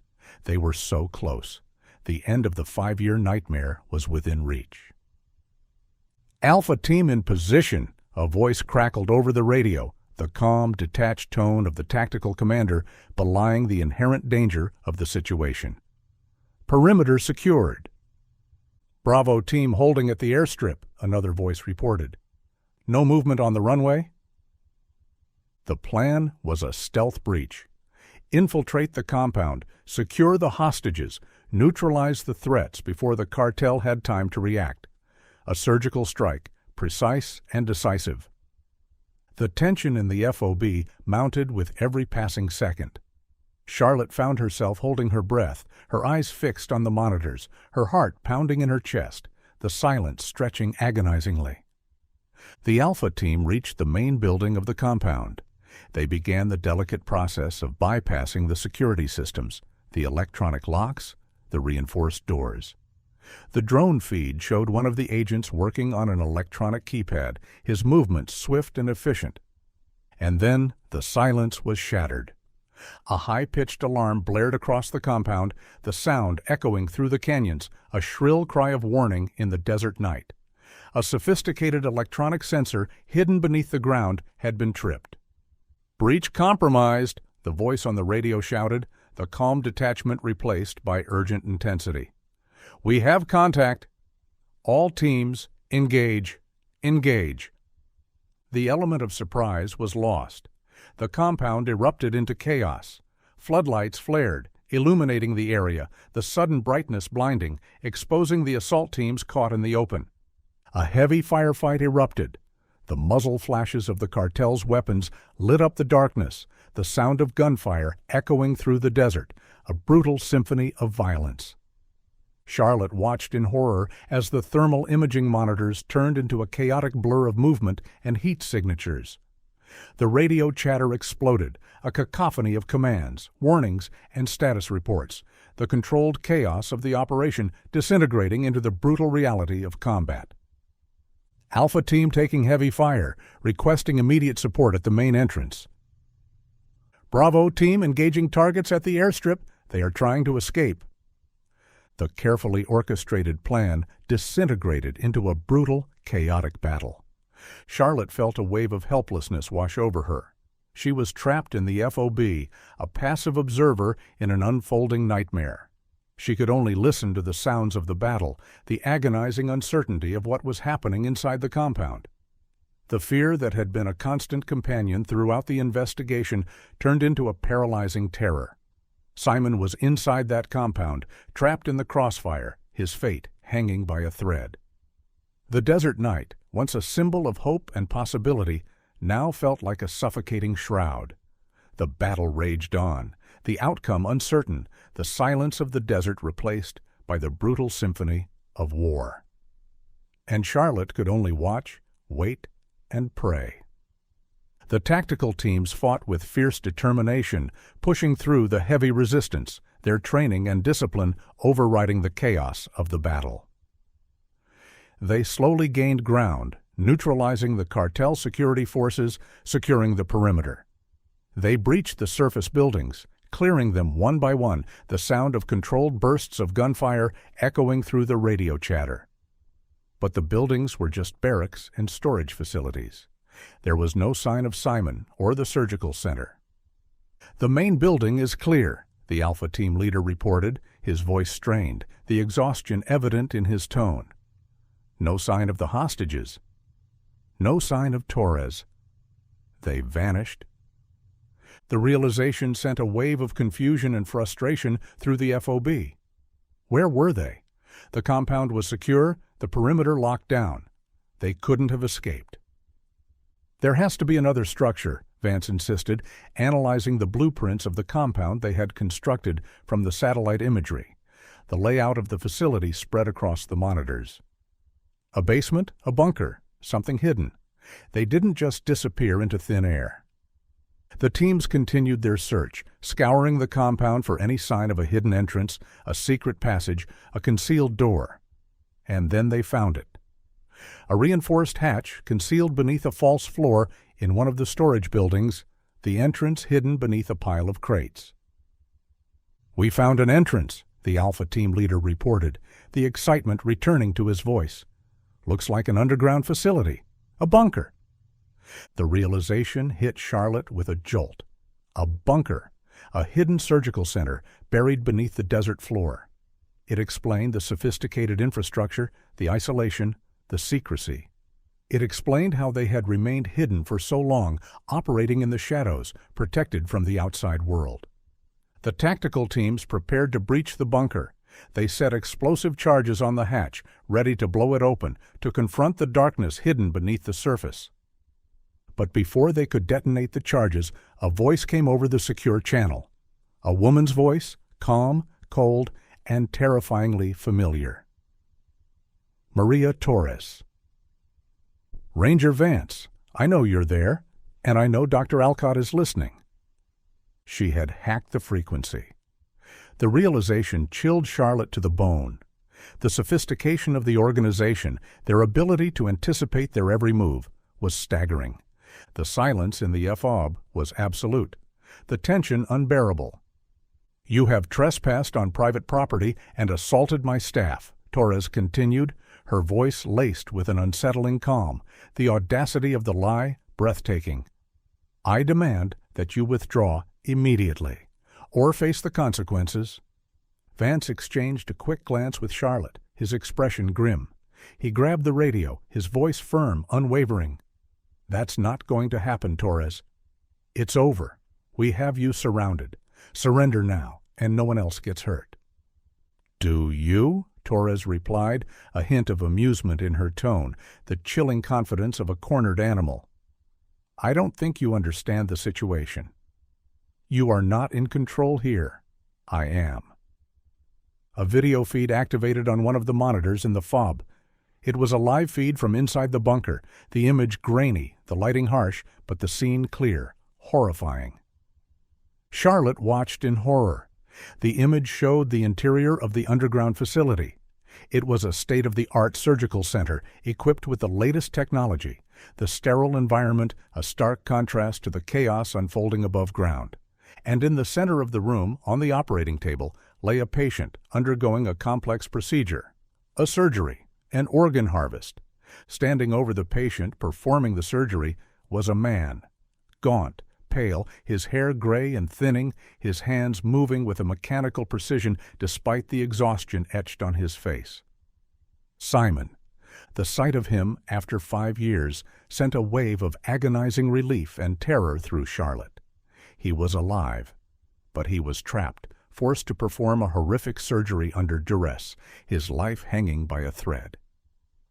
[SPEAKER 1] They were so close. The end of the 5-year nightmare was within reach. "Alpha team in position," a voice crackled over the radio, the calm, detached tone of the tactical commander belying the inherent danger of the situation. "Perimeter secured." "Bravo team holding at the airstrip," another voice reported. "No movement on the runway?" The plan was a stealth breach. Infiltrate the compound, secure the hostages, neutralize the threats before the cartel had time to react. A surgical strike, precise and decisive. The tension in the FOB mounted with every passing second. Charlotte found herself holding her breath, her eyes fixed on the monitors, her heart pounding in her chest, the silence stretching agonizingly. The Alpha team reached the main building of the compound. They began the delicate process of bypassing the security systems, the electronic locks, the reinforced doors. The drone feed showed one of the agents working on an electronic keypad, his movements swift and efficient. And then the silence was shattered. A high-pitched alarm blared across the compound, the sound echoing through the canyons, a shrill cry of warning in the desert night. A sophisticated electronic sensor hidden beneath the ground had been tripped. "Breach compromised," the voice on the radio shouted, the calm detachment replaced by urgent intensity. "We have contact. All teams, engage. Engage." The element of surprise was lost. The compound erupted into chaos. Floodlights flared, illuminating the area, the sudden brightness blinding, exposing the assault teams caught in the open. A heavy firefight erupted. The muzzle flashes of the cartel's weapons lit up the darkness, the sound of gunfire echoing through the desert, a brutal symphony of violence. Charlotte watched in horror as the thermal imaging monitors turned into a chaotic blur of movement and heat signatures. The radio chatter exploded, a cacophony of commands, warnings, and status reports, the controlled chaos of the operation disintegrating into the brutal reality of combat. Alpha team taking heavy fire, requesting immediate support at the main entrance. Bravo team engaging targets at the airstrip. They are trying to escape. The carefully orchestrated plan disintegrated into a brutal, chaotic battle. Charlotte felt a wave of helplessness wash over her. She was trapped in the FOB, a passive observer in an unfolding nightmare. She could only listen to the sounds of the battle, the agonizing uncertainty of what was happening inside the compound. The fear that had been a constant companion throughout the investigation turned into a paralyzing terror. Simon was inside that compound, trapped in the crossfire, his fate hanging by a thread. The desert night, once a symbol of hope and possibility, now felt like a suffocating shroud. The battle raged on, the outcome uncertain, the silence of the desert replaced by the brutal symphony of war. And Charlotte could only watch, wait, and pray. The tactical teams fought with fierce determination, pushing through the heavy resistance, their training and discipline overriding the chaos of the battle. They slowly gained ground, neutralizing the cartel security forces, securing the perimeter. They breached the surface buildings, clearing them one by one, the sound of controlled bursts of gunfire echoing through the radio chatter. But the buildings were just barracks and storage facilities. There was no sign of Simon or the surgical center. "The main building is clear," the Alpha team leader reported, his voice strained, the exhaustion evident in his tone. No sign of the hostages. No sign of Torres. They vanished. The realization sent a wave of confusion and frustration through the FOB. Where were they? The compound was secure, the perimeter locked down. They couldn't have escaped. "There has to be another structure," Vance insisted, analyzing the blueprints of the compound they had constructed from the satellite imagery. The layout of the facility spread across the monitors. A basement, a bunker, something hidden. They didn't just disappear into thin air. The teams continued their search, scouring the compound for any sign of a hidden entrance, a secret passage, a concealed door. And then they found it. A reinforced hatch concealed beneath a false floor in one of the storage buildings, the entrance hidden beneath a pile of crates. "We found an entrance," the Alpha team leader reported, the excitement returning to his voice. "Looks like an underground facility, a bunker." The realization hit Charlotte with a jolt. A bunker, a hidden surgical center buried beneath the desert floor. It explained the sophisticated infrastructure, the isolation, the secrecy. It explained how they had remained hidden for so long, operating in the shadows, protected from the outside world. The tactical teams prepared to breach the bunker. They set explosive charges on the hatch, ready to blow it open, to confront the darkness hidden beneath the surface. But before they could detonate the charges, a voice came over the secure channel. A woman's voice, calm, cold, and terrifyingly familiar. Maria Torres. "Ranger Vance, I know you're there, and I know Dr. Alcott is listening." She had hacked the frequency. The realization chilled Charlotte to the bone. The sophistication of the organization, their ability to anticipate their every move, was staggering. The silence in the FOB was absolute, the tension unbearable. "You have trespassed on private property and assaulted my staff," Torres continued, her voice laced with an unsettling calm, the audacity of the lie breathtaking. "I demand that you withdraw immediately, or face the consequences." Vance exchanged a quick glance with Charlotte, his expression grim. He grabbed the radio, his voice firm, unwavering. "That's not going to happen, Torres. It's over. We have you surrounded. Surrender now, and no one else gets hurt." "Do you?" Torres replied, a hint of amusement in her tone, the chilling confidence of a cornered animal. "I don't think you understand the situation. You are not in control here. I am." A video feed activated on one of the monitors in the FOB. It was a live feed from inside the bunker, the image grainy, the lighting harsh, but the scene clear, horrifying. Charlotte watched in horror. The image showed the interior of the underground facility. It was a state-of-the-art surgical center equipped with the latest technology, the sterile environment a stark contrast to the chaos unfolding above ground. And in the center of the room, on the operating table, lay a patient undergoing a complex procedure, a surgery, an organ harvest. Standing over the patient performing the surgery was a man, gaunt, pale, his hair gray and thinning, his hands moving with a mechanical precision despite the exhaustion etched on his face. Simon. The sight of him, after 5 years, sent a wave of agonizing relief and terror through Charlotte. He was alive, but he was trapped, forced to perform a horrific surgery under duress, his life hanging by a thread.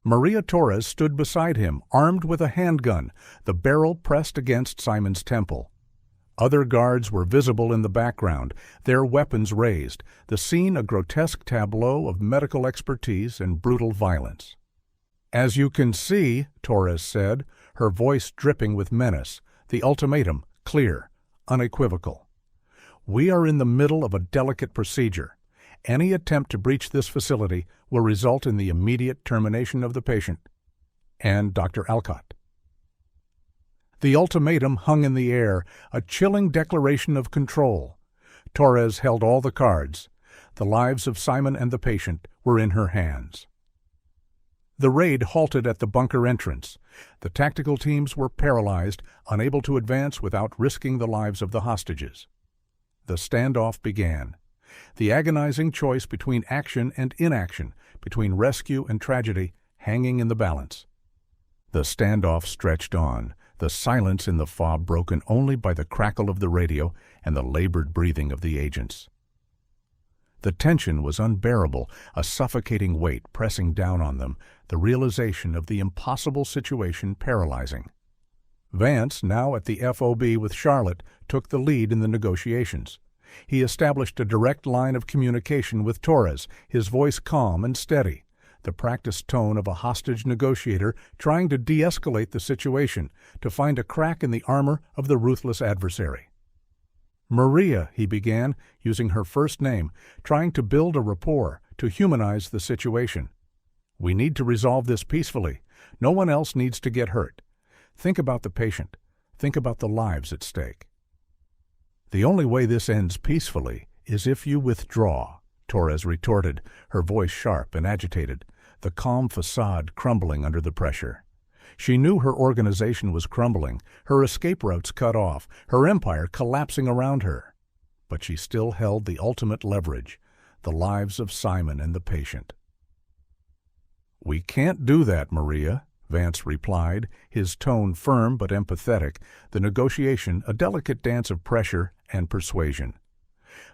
[SPEAKER 1] Maria Torres stood beside him, armed with a handgun, the barrel pressed against Simon's temple. Other guards were visible in the background, their weapons raised, the scene a grotesque tableau of medical expertise and brutal violence. "As you can see," Torres said, her voice dripping with menace, the ultimatum clear, unequivocal. "We are in the middle of a delicate procedure. Any attempt to breach this facility will result in the immediate termination of the patient and Dr. Alcott." The ultimatum hung in the air, a chilling declaration of control. Torres held all the cards. The lives of Simon and the patient were in her hands. The raid halted at the bunker entrance. The tactical teams were paralyzed, unable to advance without risking the lives of the hostages. The standoff began. The agonizing choice between action and inaction, between rescue and tragedy, hanging in the balance. The standoff stretched on, the silence in the FOB broken only by the crackle of the radio and the labored breathing of the agents. The tension was unbearable, a suffocating weight pressing down on them, the realization of the impossible situation paralyzing. Vance, now at the FOB with Charlotte, took the lead in the negotiations. He established a direct line of communication with Torres, his voice calm and steady, the practiced tone of a hostage negotiator trying to de-escalate the situation, to find a crack in the armor of the ruthless adversary. "Maria," he began, using her first name, trying to build a rapport, to humanize the situation. "We need to resolve this peacefully. No one else needs to get hurt. Think about the patient. Think about the lives at stake." "The only way this ends peacefully is if you withdraw," Torres retorted, her voice sharp and agitated, the calm facade crumbling under the pressure. She knew her organization was crumbling, her escape routes cut off, her empire collapsing around her. But she still held the ultimate leverage, the lives of Simon and the patient. "We can't do that, Maria," Vance replied, his tone firm but empathetic, the negotiation a delicate dance of pressure and persuasion.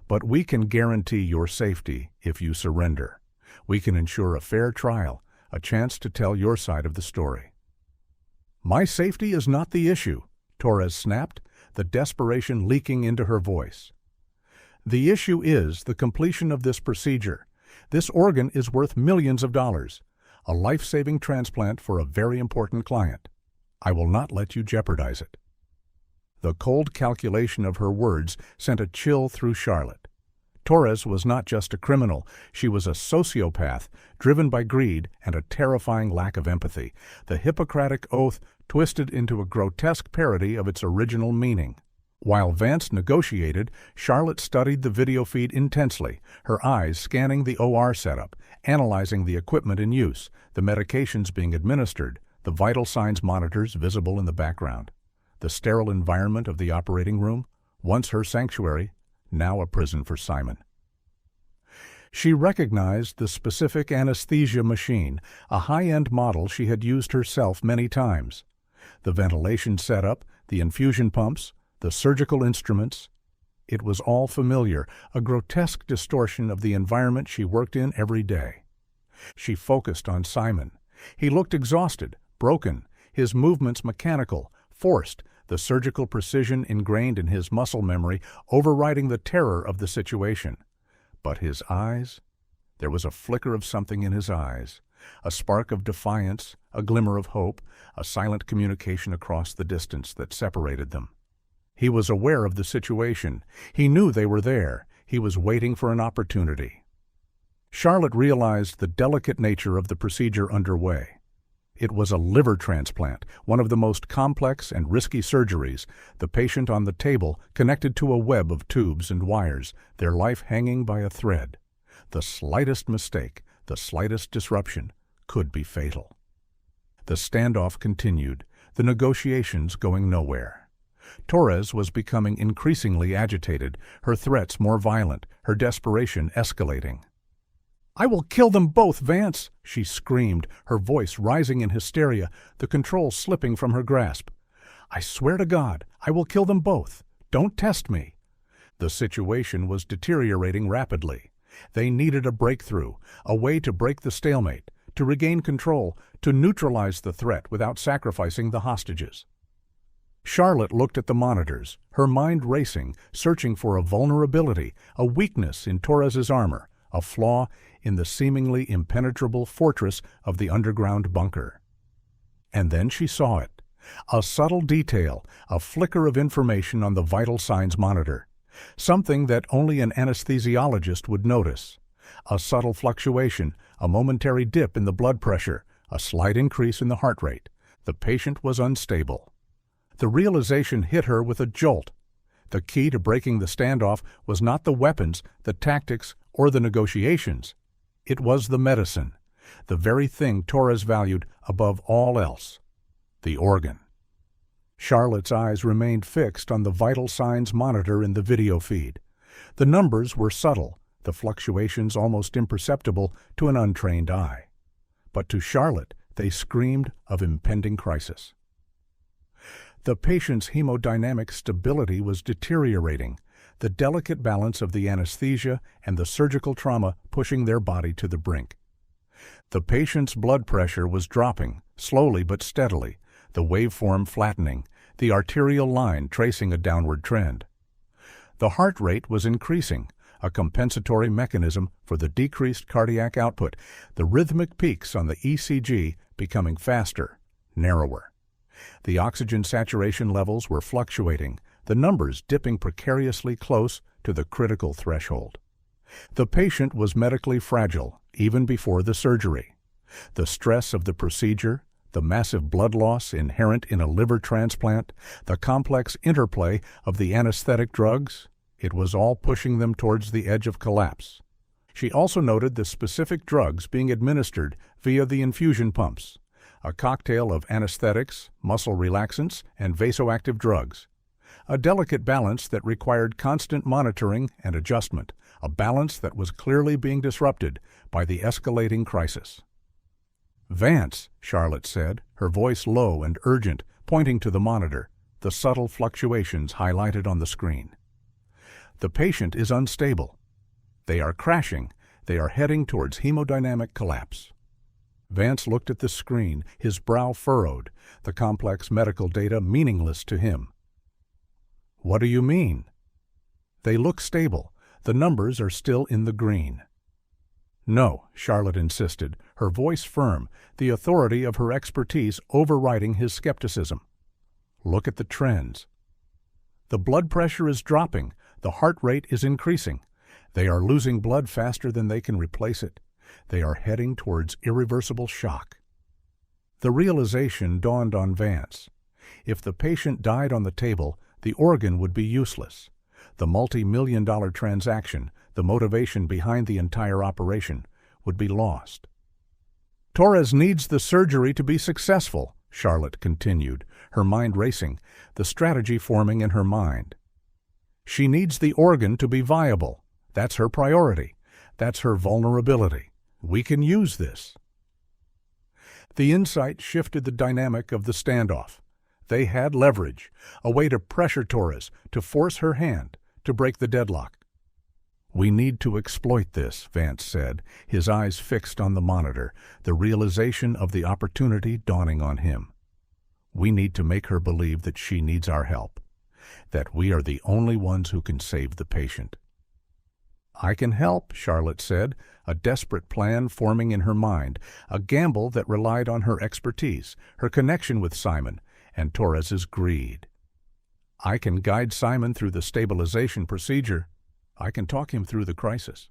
[SPEAKER 1] "But we can guarantee your safety if you surrender. We can ensure a fair trial, a chance to tell your side of the story." "My safety is not the issue," Torres snapped, the desperation leaking into her voice. "The issue is the completion of this procedure. This organ is worth millions of dollars, a life-saving transplant for a very important client. I will not let you jeopardize it." The cold calculation of her words sent a chill through Charlotte. Torres was not just a criminal, she was a sociopath, driven by greed and a terrifying lack of empathy, the Hippocratic Oath twisted into a grotesque parody of its original meaning. While Vance negotiated, Charlotte studied the video feed intensely, her eyes scanning the OR setup, analyzing the equipment in use, the medications being administered, the vital signs monitors visible in the background. The sterile environment of the operating room, once her sanctuary, now a prison for Simon. She recognized the specific anesthesia machine, a high-end model she had used herself many times. The ventilation setup, the infusion pumps, the surgical instruments. It was all familiar, a grotesque distortion of the environment she worked in every day. She focused on Simon. He looked exhausted, broken, his movements mechanical, forced, the surgical precision ingrained in his muscle memory overriding the terror of the situation. But his eyes? There was a flicker of something in his eyes, a spark of defiance, a glimmer of hope, a silent communication across the distance that separated them. He was aware of the situation. He knew they were there. He was waiting for an opportunity. Charlotte realized the delicate nature of the procedure underway. It was a liver transplant, one of the most complex and risky surgeries, the patient on the table connected to a web of tubes and wires, their life hanging by a thread. The slightest mistake, the slightest disruption, could be fatal. The standoff continued, the negotiations going nowhere. Torres was becoming increasingly agitated, her threats more violent, her desperation escalating. "I will kill them both, Vance!" she screamed, her voice rising in hysteria, the control slipping from her grasp. "I swear to God, I will kill them both. Don't test me." The situation was deteriorating rapidly. They needed a breakthrough, a way to break the stalemate, to regain control, to neutralize the threat without sacrificing the hostages. Charlotte looked at the monitors, her mind racing, searching for a vulnerability, a weakness in Torres's armor, a flaw in the seemingly impenetrable fortress of the underground bunker. And then she saw it. A subtle detail, a flicker of information on the vital signs monitor. Something that only an anesthesiologist would notice. A subtle fluctuation, a momentary dip in the blood pressure, a slight increase in the heart rate. The patient was unstable. The realization hit her with a jolt. The key to breaking the standoff was not the weapons, the tactics, or the negotiations. It was the medicine, the very thing Torres valued above all else, the organ. Charlotte's eyes remained fixed on the vital signs monitor in the video feed. The numbers were subtle, the fluctuations almost imperceptible to an untrained eye. But to Charlotte, they screamed of impending crisis. The patient's hemodynamic stability was deteriorating, the delicate balance of the anesthesia and the surgical trauma pushing their body to the brink. The patient's blood pressure was dropping, slowly but steadily, the waveform flattening, the arterial line tracing a downward trend. The heart rate was increasing, a compensatory mechanism for the decreased cardiac output, the rhythmic peaks on the ECG becoming faster, narrower. The oxygen saturation levels were fluctuating, the numbers dipping precariously close to the critical threshold. The patient was medically fragile even before the surgery. The stress of the procedure, the massive blood loss inherent in a liver transplant, the complex interplay of the anesthetic drugs, it was all pushing them towards the edge of collapse. She also noted the specific drugs being administered via the infusion pumps, a cocktail of anesthetics, muscle relaxants, and vasoactive drugs. A delicate balance that required constant monitoring and adjustment, a balance that was clearly being disrupted by the escalating crisis. "Vance," Charlotte said, her voice low and urgent, pointing to the monitor, the subtle fluctuations highlighted on the screen. "The patient is unstable. They are crashing. They are heading towards hemodynamic collapse." Vance looked at the screen, his brow furrowed, the complex medical data meaningless to him. "What do you mean?" "They look stable. The numbers are still in the green." "No," Charlotte insisted, her voice firm, the authority of her expertise overriding his skepticism. "Look at the trends. The blood pressure is dropping. The heart rate is increasing. They are losing blood faster than they can replace it. They are heading towards irreversible shock." The realization dawned on Vance. If the patient died on the table, the organ would be useless. The multi-million-dollar transaction, the motivation behind the entire operation, would be lost. "Torres needs the surgery to be successful," Charlotte continued, her mind racing, the strategy forming in her mind. "She needs the organ to be viable. That's her priority. That's her vulnerability. We can use this." The insight shifted the dynamic of the standoff. They had leverage, a way to pressure Torres, to force her hand, to break the deadlock. "We need to exploit this," Vance said, his eyes fixed on the monitor, the realization of the opportunity dawning on him. "We need to make her believe that she needs our help, that we are the only ones who can save the patient." "I can help," Charlotte said, a desperate plan forming in her mind, a gamble that relied on her expertise, her connection with Simon, and Torres's greed. "I can guide Simon through the stabilization procedure. I can talk him through the crisis."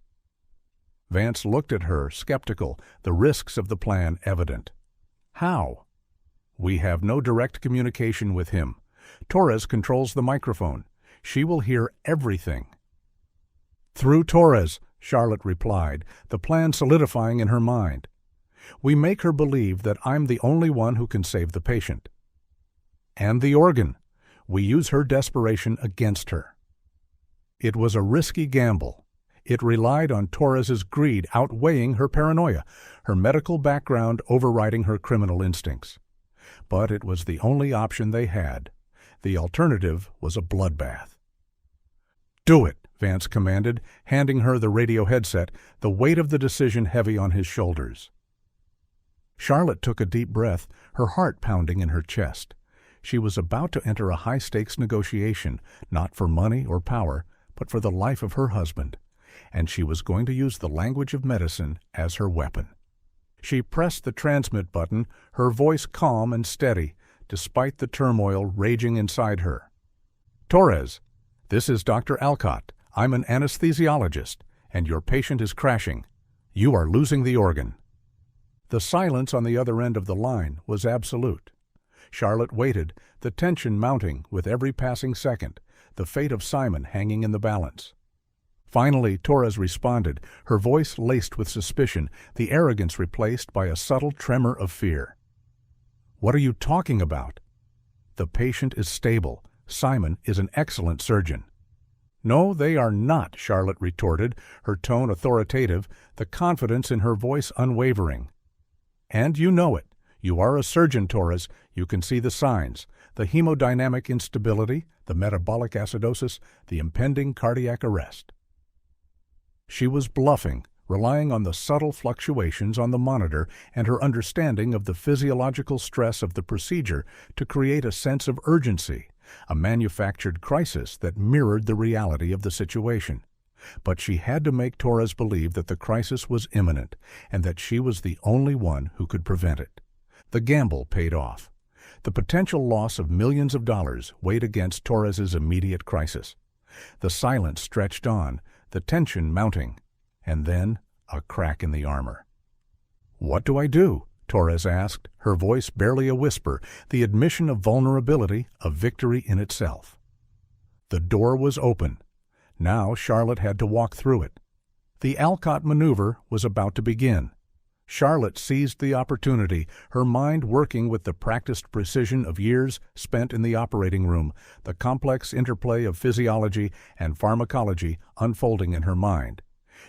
[SPEAKER 1] Vance looked at her, skeptical, the risks of the plan evident. "How?" "We have no direct communication with him. Torres controls the microphone. She will hear everything." "Through Torres," Charlotte replied, the plan solidifying in her mind. "We make her believe that I'm the only one who can save the patient. And the organ. We use her desperation against her." It was a risky gamble. It relied on Torres's greed outweighing her paranoia, her medical background overriding her criminal instincts. But it was the only option they had. The alternative was a bloodbath. "Do it," Vance commanded, handing her the radio headset, the weight of the decision heavy on his shoulders. Charlotte took a deep breath, her heart pounding in her chest. She was about to enter a high-stakes negotiation, not for money or power, but for the life of her husband, and she was going to use the language of medicine as her weapon. She pressed the transmit button, her voice calm and steady, despite the turmoil raging inside her. "Torres, this is Dr. Alcott. I'm an anesthesiologist, and your patient is crashing. You are losing the organ." The silence on the other end of the line was absolute. Charlotte waited, the tension mounting with every passing second, the fate of Simon hanging in the balance. Finally, Torres responded, her voice laced with suspicion, the arrogance replaced by a subtle tremor of fear. "What are you talking about?" "The patient is stable. Simon is an excellent surgeon." "No, they are not," Charlotte retorted, her tone authoritative, the confidence in her voice unwavering. "And you know it. You are a surgeon, Torres. You can see the signs, the hemodynamic instability, the metabolic acidosis, the impending cardiac arrest." She was bluffing, relying on the subtle fluctuations on the monitor and her understanding of the physiological stress of the procedure to create a sense of urgency, a manufactured crisis that mirrored the reality of the situation. But she had to make Torres believe that the crisis was imminent and that she was the only one who could prevent it. The gamble paid off. The potential loss of millions of dollars weighed against Torres's immediate crisis. The silence stretched on, the tension mounting, and then a crack in the armor. "What do I do?" Torres asked, her voice barely a whisper, the admission of vulnerability, a victory in itself. The door was open. Now Charlotte had to walk through it. The Alcott maneuver was about to begin. Charlotte seized the opportunity, her mind working with the practiced precision of years spent in the operating room, the complex interplay of physiology and pharmacology unfolding in her mind.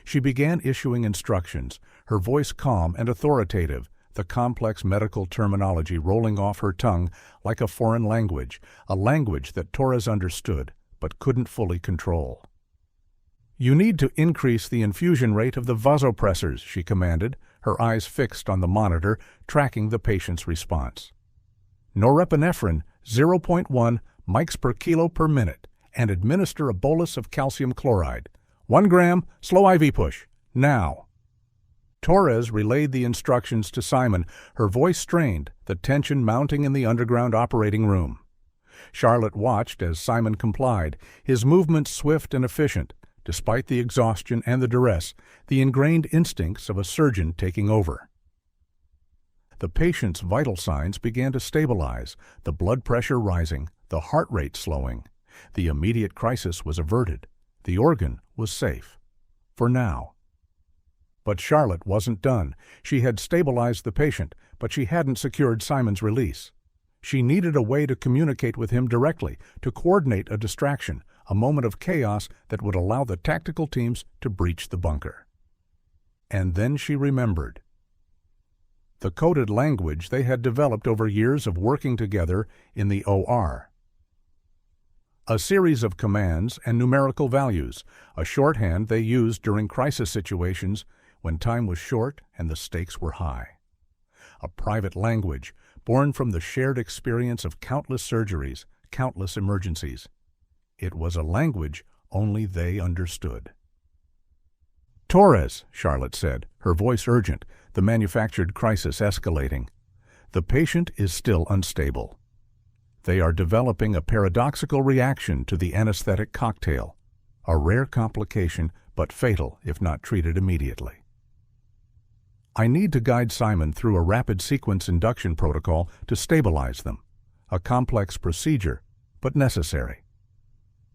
[SPEAKER 1] She began issuing instructions, her voice calm and authoritative, the complex medical terminology rolling off her tongue like a foreign language, a language that Torres understood but couldn't fully control. "You need to increase the infusion rate of the vasopressors," she commanded, her eyes fixed on the monitor, tracking the patient's response. "Norepinephrine, 0.1 mics per kilo per minute, and administer a bolus of calcium chloride. 1 gram, slow IV push, now." Torres relayed the instructions to Simon, her voice strained, the tension mounting in the underground operating room. Charlotte watched as Simon complied, his movements swift and efficient, despite the exhaustion and the duress, the ingrained instincts of a surgeon taking over. The patient's vital signs began to stabilize, the blood pressure rising, the heart rate slowing. The immediate crisis was averted. The organ was safe. For now. But Charlotte wasn't done. She had stabilized the patient, but she hadn't secured Simon's release. She needed a way to communicate with him directly, to coordinate a distraction, a moment of chaos that would allow the tactical teams to breach the bunker. And then she remembered. The coded language they had developed over years of working together in the OR. A series of commands and numerical values, a shorthand they used during crisis situations when time was short and the stakes were high. A private language born from the shared experience of countless surgeries, countless emergencies. It was a language only they understood. "Torres," Charlotte said, her voice urgent, the manufactured crisis escalating. "The patient is still unstable. They are developing a paradoxical reaction to the anesthetic cocktail, a rare complication but fatal if not treated immediately. I need to guide Simon through a rapid sequence induction protocol to stabilize them, a complex procedure, but necessary."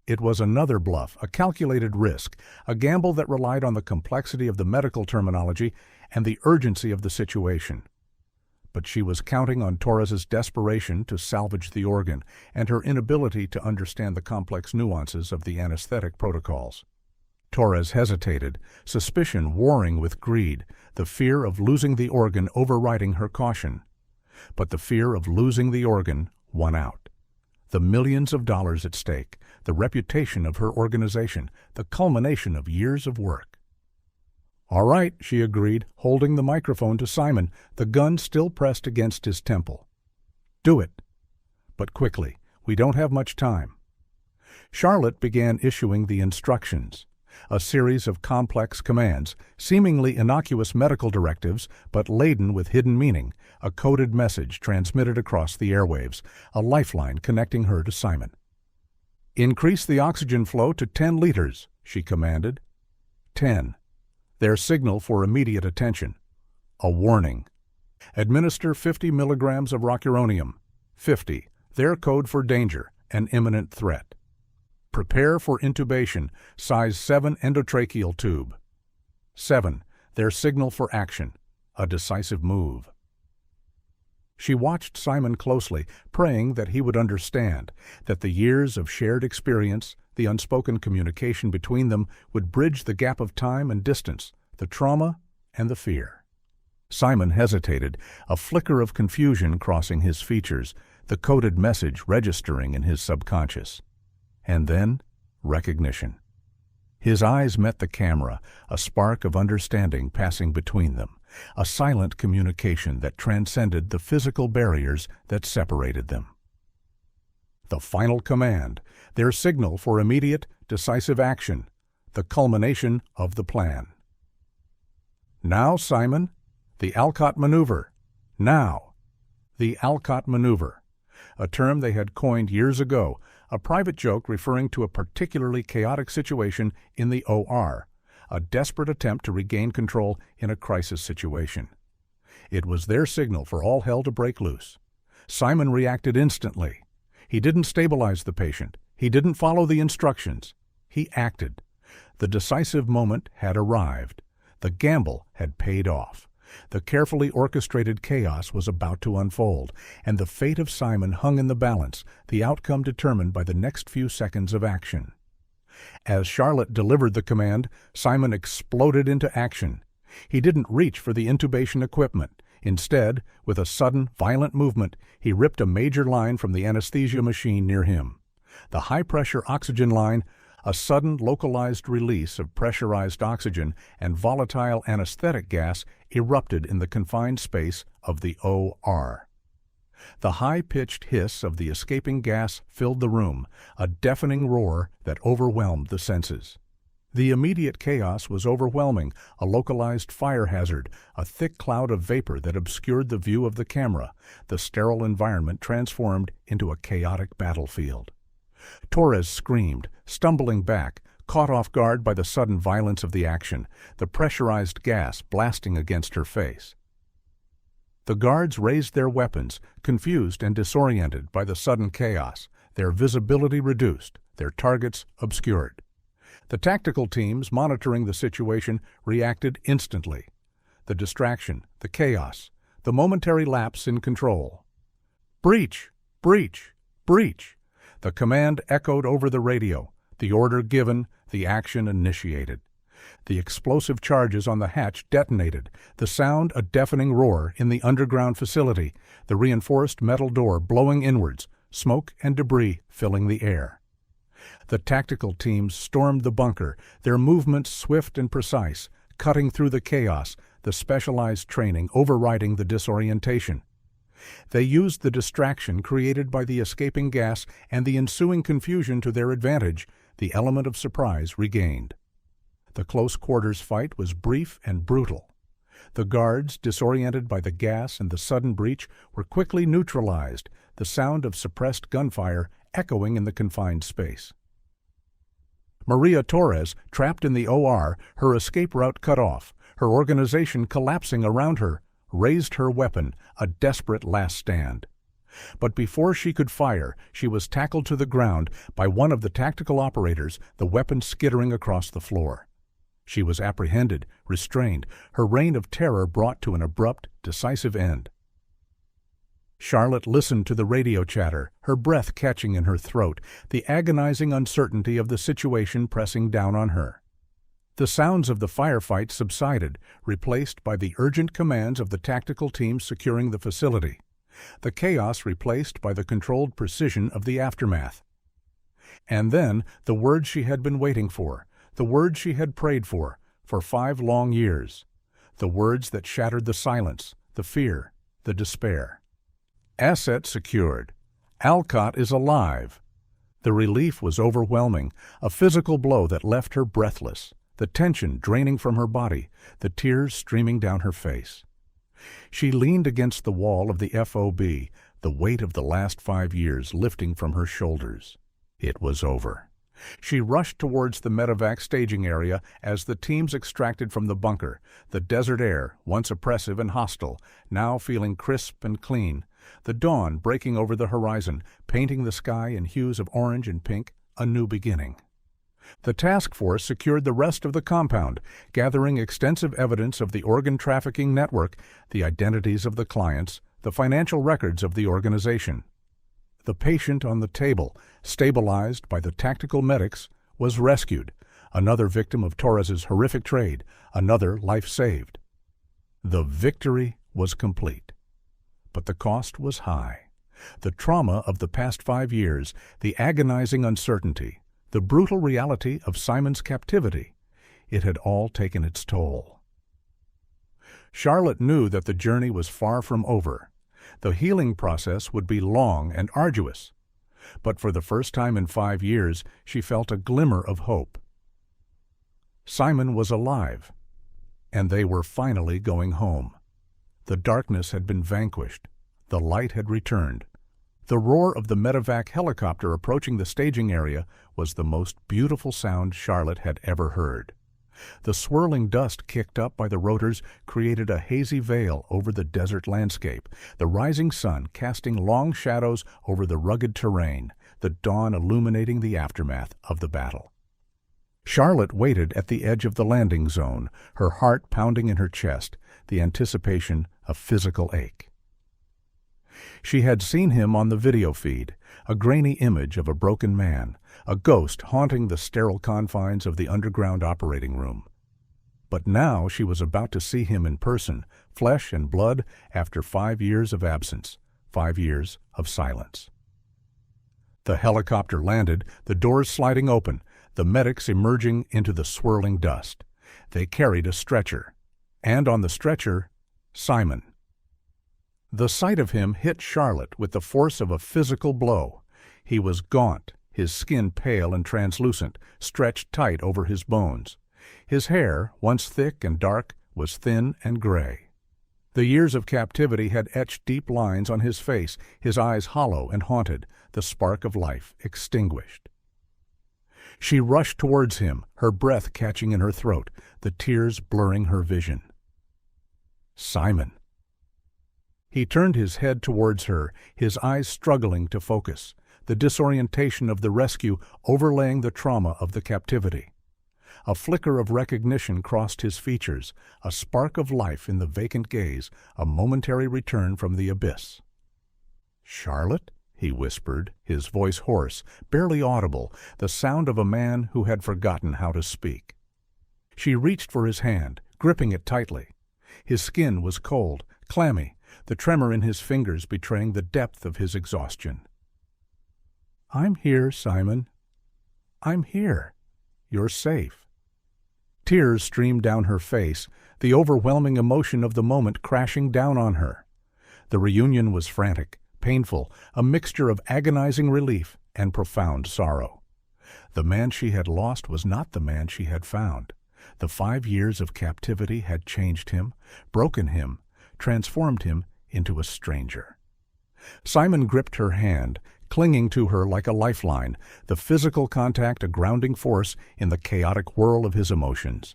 [SPEAKER 1] It was another bluff, a calculated risk, a gamble that relied on the complexity of the medical terminology and the urgency of the situation. But she was counting on Torres's desperation to salvage the organ and her inability to understand the complex nuances of the anesthetic protocols. Torres hesitated, suspicion warring with greed, the fear of losing the organ overriding her caution. But the fear of losing the organ won out. The millions of dollars at stake, the reputation of her organization, the culmination of years of work. "All right," she agreed, holding the microphone to Simon, the gun still pressed against his temple. "Do it. But quickly. We don't have much time." Charlotte began issuing the instructions, a series of complex commands, seemingly innocuous medical directives, but laden with hidden meaning, a coded message transmitted across the airwaves, a lifeline connecting her to Simon. "Increase the oxygen flow to 10 liters, she commanded. 10. Their signal for immediate attention. A warning. Administer 50 milligrams of rocuronium. 50. Their code for danger, an imminent threat. Prepare for intubation, size 7 endotracheal tube. 7. Their signal for action, a decisive move." She watched Simon closely, praying that he would understand, that the years of shared experience, the unspoken communication between them, would bridge the gap of time and distance, the trauma and the fear. Simon hesitated, a flicker of confusion crossing his features, the coded message registering in his subconscious. And then, recognition. His eyes met the camera, a spark of understanding passing between them, a silent communication that transcended the physical barriers that separated them. The final command, their signal for immediate, decisive action, the culmination of the plan. "Now, Simon, the Alcott maneuver. Now." The Alcott maneuver, a term they had coined years ago, a private joke referring to a particularly chaotic situation in the OR, a desperate attempt to regain control in a crisis situation. It was their signal for all hell to break loose. Simon reacted instantly. He didn't stabilize the patient. He didn't follow the instructions. He acted. The decisive moment had arrived. The gamble had paid off. The carefully orchestrated chaos was about to unfold, and the fate of Simon hung in the balance, the outcome determined by the next few seconds of action. As Charlotte delivered the command, Simon exploded into action. He didn't reach for the intubation equipment. Instead, with a sudden, violent movement, he ripped a major line from the anesthesia machine near him. The high-pressure oxygen line, a sudden localized release of pressurized oxygen and volatile anesthetic gas, erupted in the confined space of the OR. The high-pitched hiss of the escaping gas filled the room, a deafening roar that overwhelmed the senses. The immediate chaos was overwhelming, a localized fire hazard, a thick cloud of vapor that obscured the view of the camera, the sterile environment transformed into a chaotic battlefield. Torres screamed, stumbling back, caught off guard by the sudden violence of the action, the pressurized gas blasting against her face. The guards raised their weapons, confused and disoriented by the sudden chaos, their visibility reduced, their targets obscured. The tactical teams monitoring the situation reacted instantly. The distraction, the chaos, the momentary lapse in control. "Breach! Breach! Breach!" The command echoed over the radio, the order given, the action initiated. The explosive charges on the hatch detonated, the sound a deafening roar in the underground facility, the reinforced metal door blowing inwards, smoke and debris filling the air. The tactical teams stormed the bunker, their movements swift and precise, cutting through the chaos, the specialized training overriding the disorientation. They used the distraction created by the escaping gas and the ensuing confusion to their advantage, the element of surprise regained. The close-quarters fight was brief and brutal. The guards, disoriented by the gas and the sudden breach, were quickly neutralized, the sound of suppressed gunfire echoing in the confined space. Maria Torres, trapped in the OR, her escape route cut off, her organization collapsing around her, raised her weapon, a desperate last stand. But before she could fire, she was tackled to the ground by one of the tactical operators, the weapon skittering across the floor. She was apprehended, restrained, her reign of terror brought to an abrupt, decisive end. Charlotte listened to the radio chatter, her breath catching in her throat, the agonizing uncertainty of the situation pressing down on her. The sounds of the firefight subsided, replaced by the urgent commands of the tactical teams securing the facility. The chaos replaced by the controlled precision of the aftermath. And then the words she had been waiting for, the words she had prayed for 5 long years, the words that shattered the silence, the fear, the despair. Asset secured. Alcott is alive. The relief was overwhelming, a physical blow that left her breathless, the tension draining from her body, the tears streaming down her face. She leaned against the wall of the FOB, the weight of the last 5 years lifting from her shoulders. It was over. She rushed towards the medevac staging area as the teams extracted from the bunker, the desert air, once oppressive and hostile, now feeling crisp and clean, the dawn breaking over the horizon, painting the sky in hues of orange and pink, a new beginning. The task force secured the rest of the compound, gathering extensive evidence of the organ trafficking network, the identities of the clients, the financial records of the organization. The patient on the table, stabilized by the tactical medics, was rescued, another victim of Torres's horrific trade, another life saved. The victory was complete. But the cost was high. The trauma of the past 5 years, the agonizing uncertainty, the brutal reality of Simon's captivity, it had all taken its toll. Charlotte knew that the journey was far from over. The healing process would be long and arduous. But for the first time in 5 years, she felt a glimmer of hope. Simon was alive, and they were finally going home. The darkness had been vanquished. The light had returned. The roar of the medevac helicopter approaching the staging area was the most beautiful sound Charlotte had ever heard. The swirling dust kicked up by the rotors created a hazy veil over the desert landscape, the rising sun casting long shadows over the rugged terrain, the dawn illuminating the aftermath of the battle. Charlotte waited at the edge of the landing zone, her heart pounding in her chest, the anticipation of physical ache. She had seen him on the video feed, a grainy image of a broken man, a ghost haunting the sterile confines of the underground operating room. But now she was about to see him in person, flesh and blood, after 5 years of absence, 5 years of silence. The helicopter landed, the doors sliding open, the medics emerging into the swirling dust. They carried a stretcher, and on the stretcher, Simon. The sight of him hit Charlotte with the force of a physical blow. He was gaunt, his skin pale and translucent, stretched tight over his bones. His hair, once thick and dark, was thin and gray. The years of captivity had etched deep lines on his face, his eyes hollow and haunted, the spark of life extinguished. She rushed towards him, her breath catching in her throat, the tears blurring her vision. Simon. He turned his head towards her, his eyes struggling to focus, the disorientation of the rescue overlaying the trauma of the captivity. A flicker of recognition crossed his features, a spark of life in the vacant gaze, a momentary return from the abyss. "Charlotte?" he whispered, his voice hoarse, barely audible, the sound of a man who had forgotten how to speak. She reached for his hand, gripping it tightly. His skin was cold, clammy, the tremor in his fingers betraying the depth of his exhaustion. "I'm here, Simon. I'm here. You're safe." Tears streamed down her face, the overwhelming emotion of the moment crashing down on her. The reunion was frantic, painful, a mixture of agonizing relief and profound sorrow. The man she had lost was not the man she had found. The 5 years of captivity had changed him, broken him, transformed him into a stranger. Simon gripped her hand, clinging to her like a lifeline, the physical contact a grounding force in the chaotic whirl of his emotions.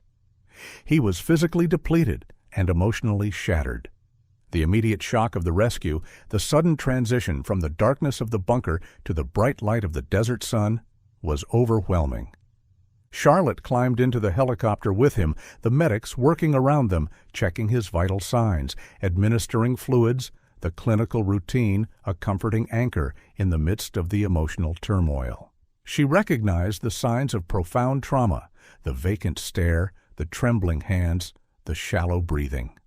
[SPEAKER 1] He was physically depleted and emotionally shattered. The immediate shock of the rescue, the sudden transition from the darkness of the bunker to the bright light of the desert sun, was overwhelming. Charlotte climbed into the helicopter with him, the medics working around them, checking his vital signs, administering fluids, the clinical routine a comforting anchor in the midst of the emotional turmoil. She recognized the signs of profound trauma, the vacant stare, the trembling hands, the shallow breathing,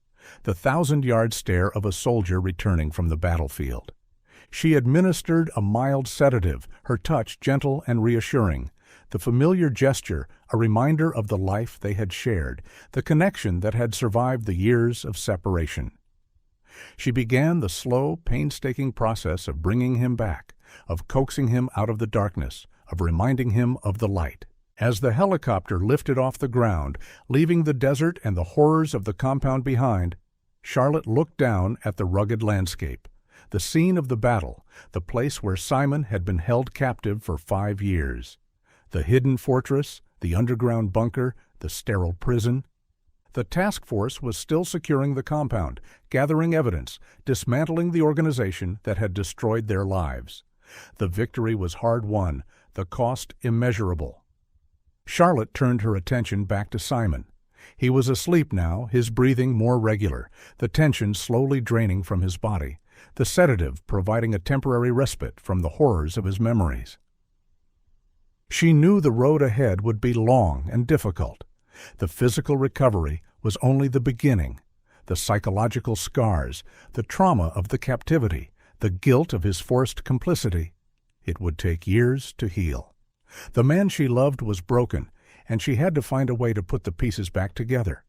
[SPEAKER 1] the 1,000-yard stare of a soldier returning from the battlefield. She administered a mild sedative, her touch gentle and reassuring, the familiar gesture a reminder of the life they had shared, the connection that had survived the years of separation. She began the slow, painstaking process of bringing him back, of coaxing him out of the darkness, of reminding him of the light. As the helicopter lifted off the ground, leaving the desert and the horrors of the compound behind, Charlotte looked down at the rugged landscape, the scene of the battle, the place where Simon had been held captive for 5 years. The hidden fortress, the underground bunker, the sterile prison. The task force was still securing the compound, gathering evidence, dismantling the organization that had destroyed their lives. The victory was hard won, the cost immeasurable. Charlotte turned her attention back to Simon. He was asleep now, his breathing more regular, the tension slowly draining from his body, the sedative providing a temporary respite from the horrors of his memories. She knew the road ahead would be long and difficult. The physical recovery was only the beginning. The psychological scars, the trauma of the captivity, the guilt of his forced complicity, it would take years to heal. The man she loved was broken, and she had to find a way to put the pieces back together.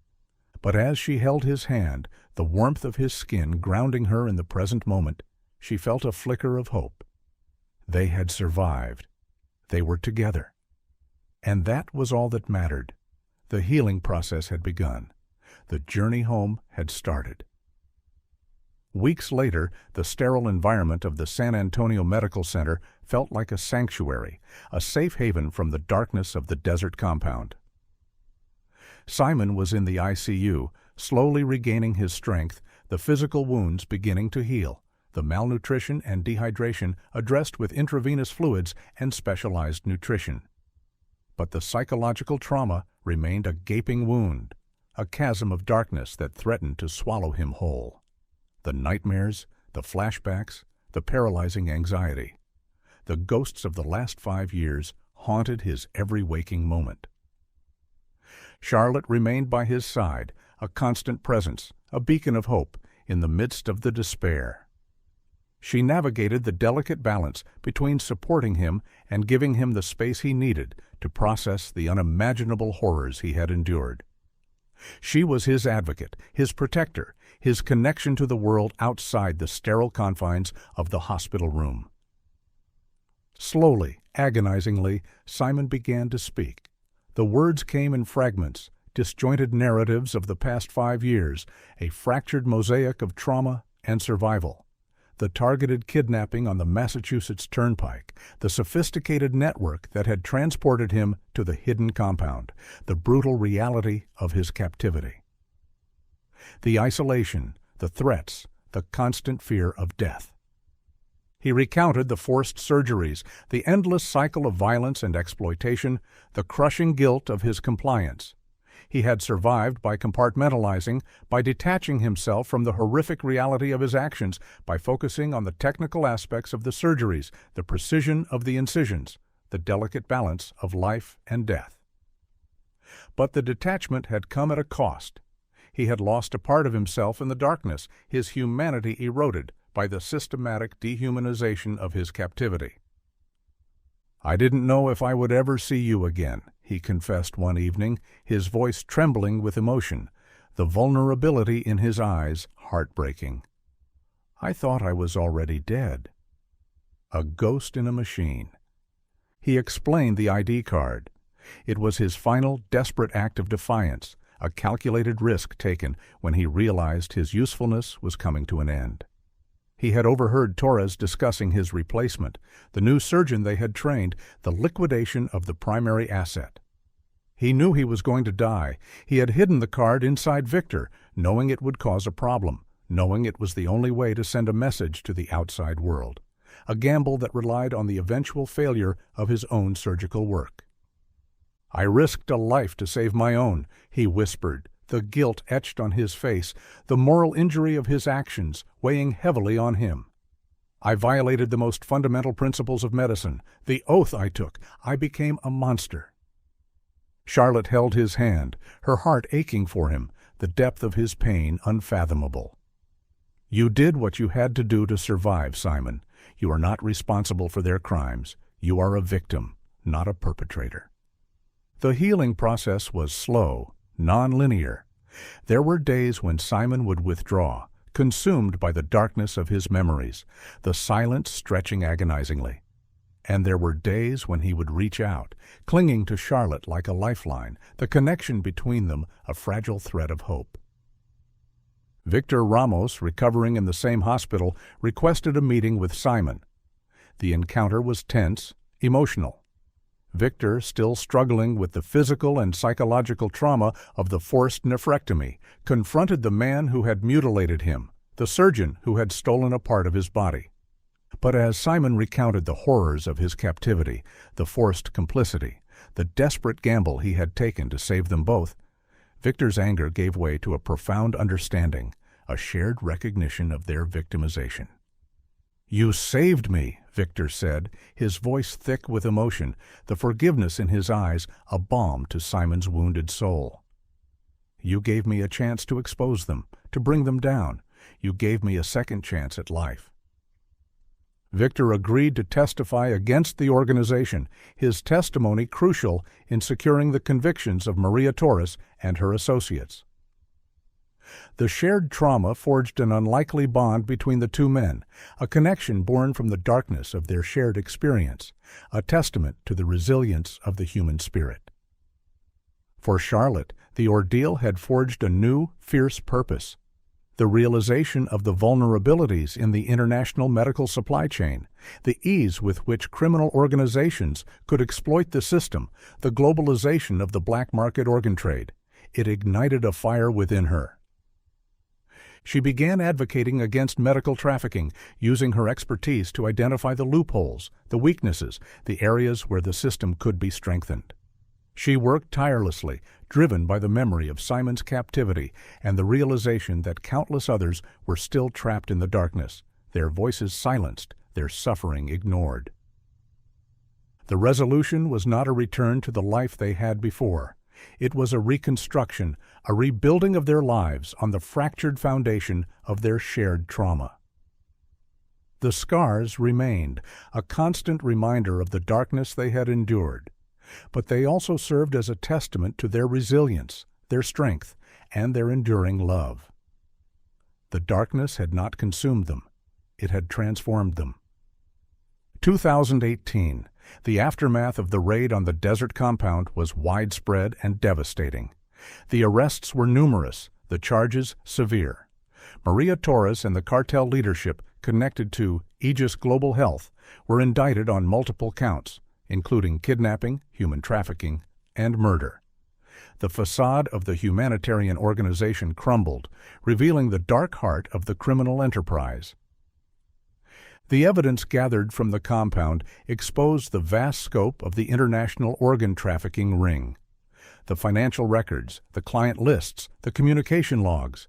[SPEAKER 1] But as she held his hand, the warmth of his skin grounding her in the present moment, she felt a flicker of hope. They had survived. They were together. And that was all that mattered. The healing process had begun. The journey home had started. Weeks later, the sterile environment of the San Antonio Medical Center felt like a sanctuary, a safe haven from the darkness of the desert compound. Simon was in the ICU, slowly regaining his strength, the physical wounds beginning to heal, the malnutrition and dehydration addressed with intravenous fluids and specialized nutrition. But the psychological trauma remained a gaping wound, a chasm of darkness that threatened to swallow him whole. The nightmares, the flashbacks, the paralyzing anxiety. The ghosts of the last 5 years haunted his every waking moment. Charlotte remained by his side, a constant presence, a beacon of hope, in the midst of the despair. She navigated the delicate balance between supporting him and giving him the space he needed to process the unimaginable horrors he had endured. She was his advocate, his protector, his connection to the world outside the sterile confines of the hospital room. Slowly, agonizingly, Simon began to speak. The words came in fragments, disjointed narratives of the past 5 years, a fractured mosaic of trauma and survival. The targeted kidnapping on the Massachusetts Turnpike, the sophisticated network that had transported him to the hidden compound, the brutal reality of his captivity. The isolation, the threats, the constant fear of death. He recounted the forced surgeries, the endless cycle of violence and exploitation, the crushing guilt of his compliance. He had survived by compartmentalizing, by detaching himself from the horrific reality of his actions, by focusing on the technical aspects of the surgeries, the precision of the incisions, the delicate balance of life and death. But the detachment had come at a cost. He had lost a part of himself in the darkness, his humanity eroded by the systematic dehumanization of his captivity. "I didn't know if I would ever see you again," he confessed one evening, his voice trembling with emotion, the vulnerability in his eyes heartbreaking. "I thought I was already dead." A ghost in a machine. He explained the ID card. It was his final desperate act of defiance, a calculated risk taken when he realized his usefulness was coming to an end. He had overheard Torres discussing his replacement, the new surgeon they had trained, the liquidation of the primary asset. He knew he was going to die. He had hidden the card inside Victor, knowing it would cause a problem, knowing it was the only way to send a message to the outside world, a gamble that relied on the eventual failure of his own surgical work. "I risked a life to save my own," he whispered, the guilt etched on his face, the moral injury of his actions weighing heavily on him. "I violated the most fundamental principles of medicine, the oath I took. I became a monster." Charlotte held his hand, her heart aching for him, the depth of his pain unfathomable. "You did what you had to do to survive, Simon. You are not responsible for their crimes. You are a victim, not a perpetrator." The healing process was slow, non-linear. There were days when Simon would withdraw, consumed by the darkness of his memories, the silence stretching agonizingly. And there were days when he would reach out, clinging to Charlotte like a lifeline, the connection between them a fragile thread of hope. Victor Ramos, recovering in the same hospital, requested a meeting with Simon. The encounter was tense, emotional. Victor, still struggling with the physical and psychological trauma of the forced nephrectomy, confronted the man who had mutilated him, the surgeon who had stolen a part of his body. But as Simon recounted the horrors of his captivity, the forced complicity, the desperate gamble he had taken to save them both, Victor's anger gave way to a profound understanding, a shared recognition of their victimization. "You saved me," Victor said, his voice thick with emotion, the forgiveness in his eyes a balm to Simon's wounded soul. "You gave me a chance to expose them, to bring them down. You gave me a second chance at life." Victor agreed to testify against the organization, his testimony crucial in securing the convictions of Maria Torres and her associates. The shared trauma forged an unlikely bond between the two men, a connection born from the darkness of their shared experience, a testament to the resilience of the human spirit. For Charlotte, the ordeal had forged a new, fierce purpose, the realization of the vulnerabilities in the international medical supply chain, the ease with which criminal organizations could exploit the system, the globalization of the black market organ trade. It ignited a fire within her. She began advocating against medical trafficking, using her expertise to identify the loopholes, the weaknesses, the areas where the system could be strengthened. She worked tirelessly, driven by the memory of Simon's captivity and the realization that countless others were still trapped in the darkness, their voices silenced, their suffering ignored. The resolution was not a return to the life they had before. It was a reconstruction, a rebuilding of their lives on the fractured foundation of their shared trauma. The scars remained, a constant reminder of the darkness they had endured, but they also served as a testament to their resilience, their strength, and their enduring love. The darkness had not consumed them. It had transformed them. 2018, the aftermath of the raid on the desert compound was widespread and devastating. The arrests were numerous, the charges severe. Maria Torres and the cartel leadership connected to Aegis Global Health were indicted on multiple counts, including kidnapping, human trafficking, and murder. The facade of the humanitarian organization crumbled, revealing the dark heart of the criminal enterprise. The evidence gathered from the compound exposed the vast scope of the international organ trafficking ring. The financial records, the client lists, the communication logs.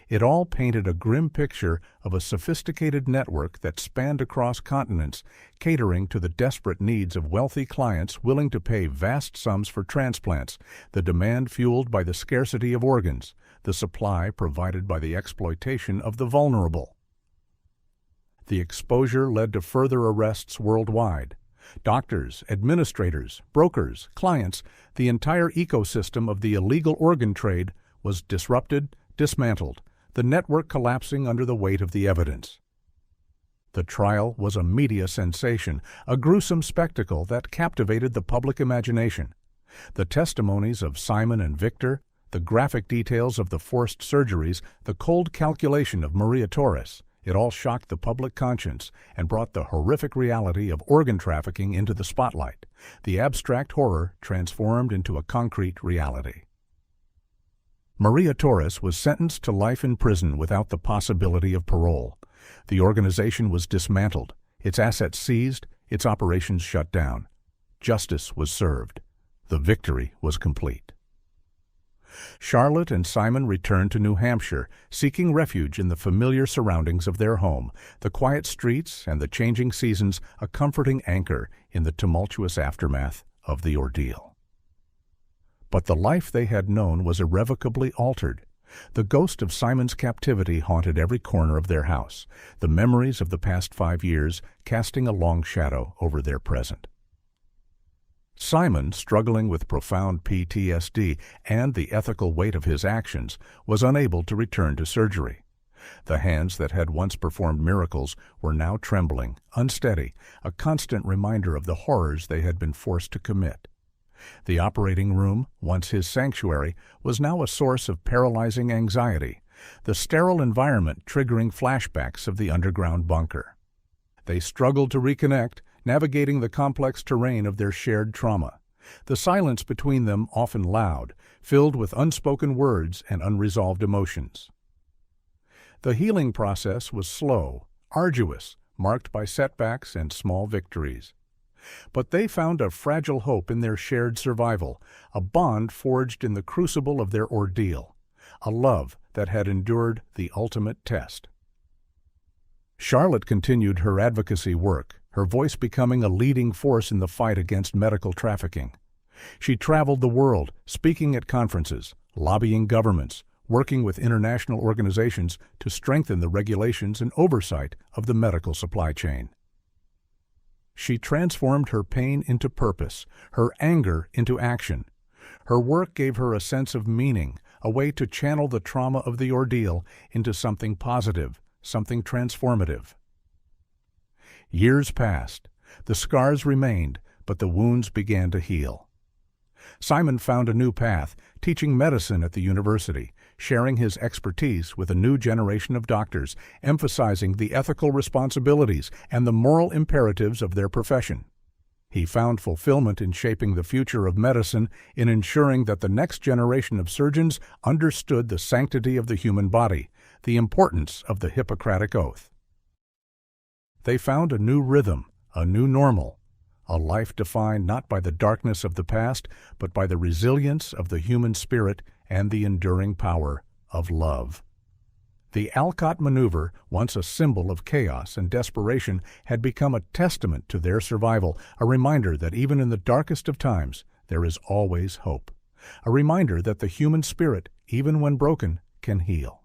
[SPEAKER 1] It all painted a grim picture of a sophisticated network that spanned across continents, catering to the desperate needs of wealthy clients willing to pay vast sums for transplants, the demand fueled by the scarcity of organs, the supply provided by the exploitation of the vulnerable. The exposure led to further arrests worldwide. Doctors, administrators, brokers, clients, the entire ecosystem of the illegal organ trade was disrupted, dismantled, the network collapsing under the weight of the evidence. The trial was a media sensation, a gruesome spectacle that captivated the public imagination. The testimonies of Simon and Victor, the graphic details of the forced surgeries, the cold calculation of Maria Torres, it all shocked the public conscience and brought the horrific reality of organ trafficking into the spotlight. The abstract horror transformed into a concrete reality. Maria Torres was sentenced to life in prison without the possibility of parole. The organization was dismantled, its assets seized, its operations shut down. Justice was served. The victory was complete. Charlotte and Simon returned to New Hampshire, seeking refuge in the familiar surroundings of their home, the quiet streets and the changing seasons a comforting anchor in the tumultuous aftermath of the ordeal. But the life they had known was irrevocably altered. The ghost of Simon's captivity haunted every corner of their house, the memories of the past 5 years casting a long shadow over their present. Simon, struggling with profound PTSD and the ethical weight of his actions, was unable to return to surgery. The hands that had once performed miracles were now trembling, unsteady, a constant reminder of the horrors they had been forced to commit. The operating room, once his sanctuary, was now a source of paralyzing anxiety, the sterile environment triggering flashbacks of the underground bunker. They struggled to reconnect, navigating the complex terrain of their shared trauma. The silence between them often loud, filled with unspoken words and unresolved emotions. The healing process was slow, arduous, marked by setbacks and small victories. But they found a fragile hope in their shared survival, a bond forged in the crucible of their ordeal, a love that had endured the ultimate test. Charlotte continued her advocacy work, her voice becoming a leading force in the fight against medical trafficking. She traveled the world, speaking at conferences, lobbying governments, working with international organizations to strengthen the regulations and oversight of the medical supply chain. She transformed her pain into purpose, her anger into action. Her work gave her a sense of meaning, a way to channel the trauma of the ordeal into something positive, something transformative. Years passed. The scars remained, but the wounds began to heal. Simon found a new path, teaching medicine at the university, sharing his expertise with a new generation of doctors, emphasizing the ethical responsibilities and the moral imperatives of their profession. He found fulfillment in shaping the future of medicine, in ensuring that the next generation of surgeons understood the sanctity of the human body, the importance of the Hippocratic Oath. They found a new rhythm, a new normal, a life defined not by the darkness of the past, but by the resilience of the human spirit and the enduring power of love. The Alcott maneuver, once a symbol of chaos and desperation, had become a testament to their survival, a reminder that even in the darkest of times, there is always hope. a reminder that the human spirit, even when broken, can heal.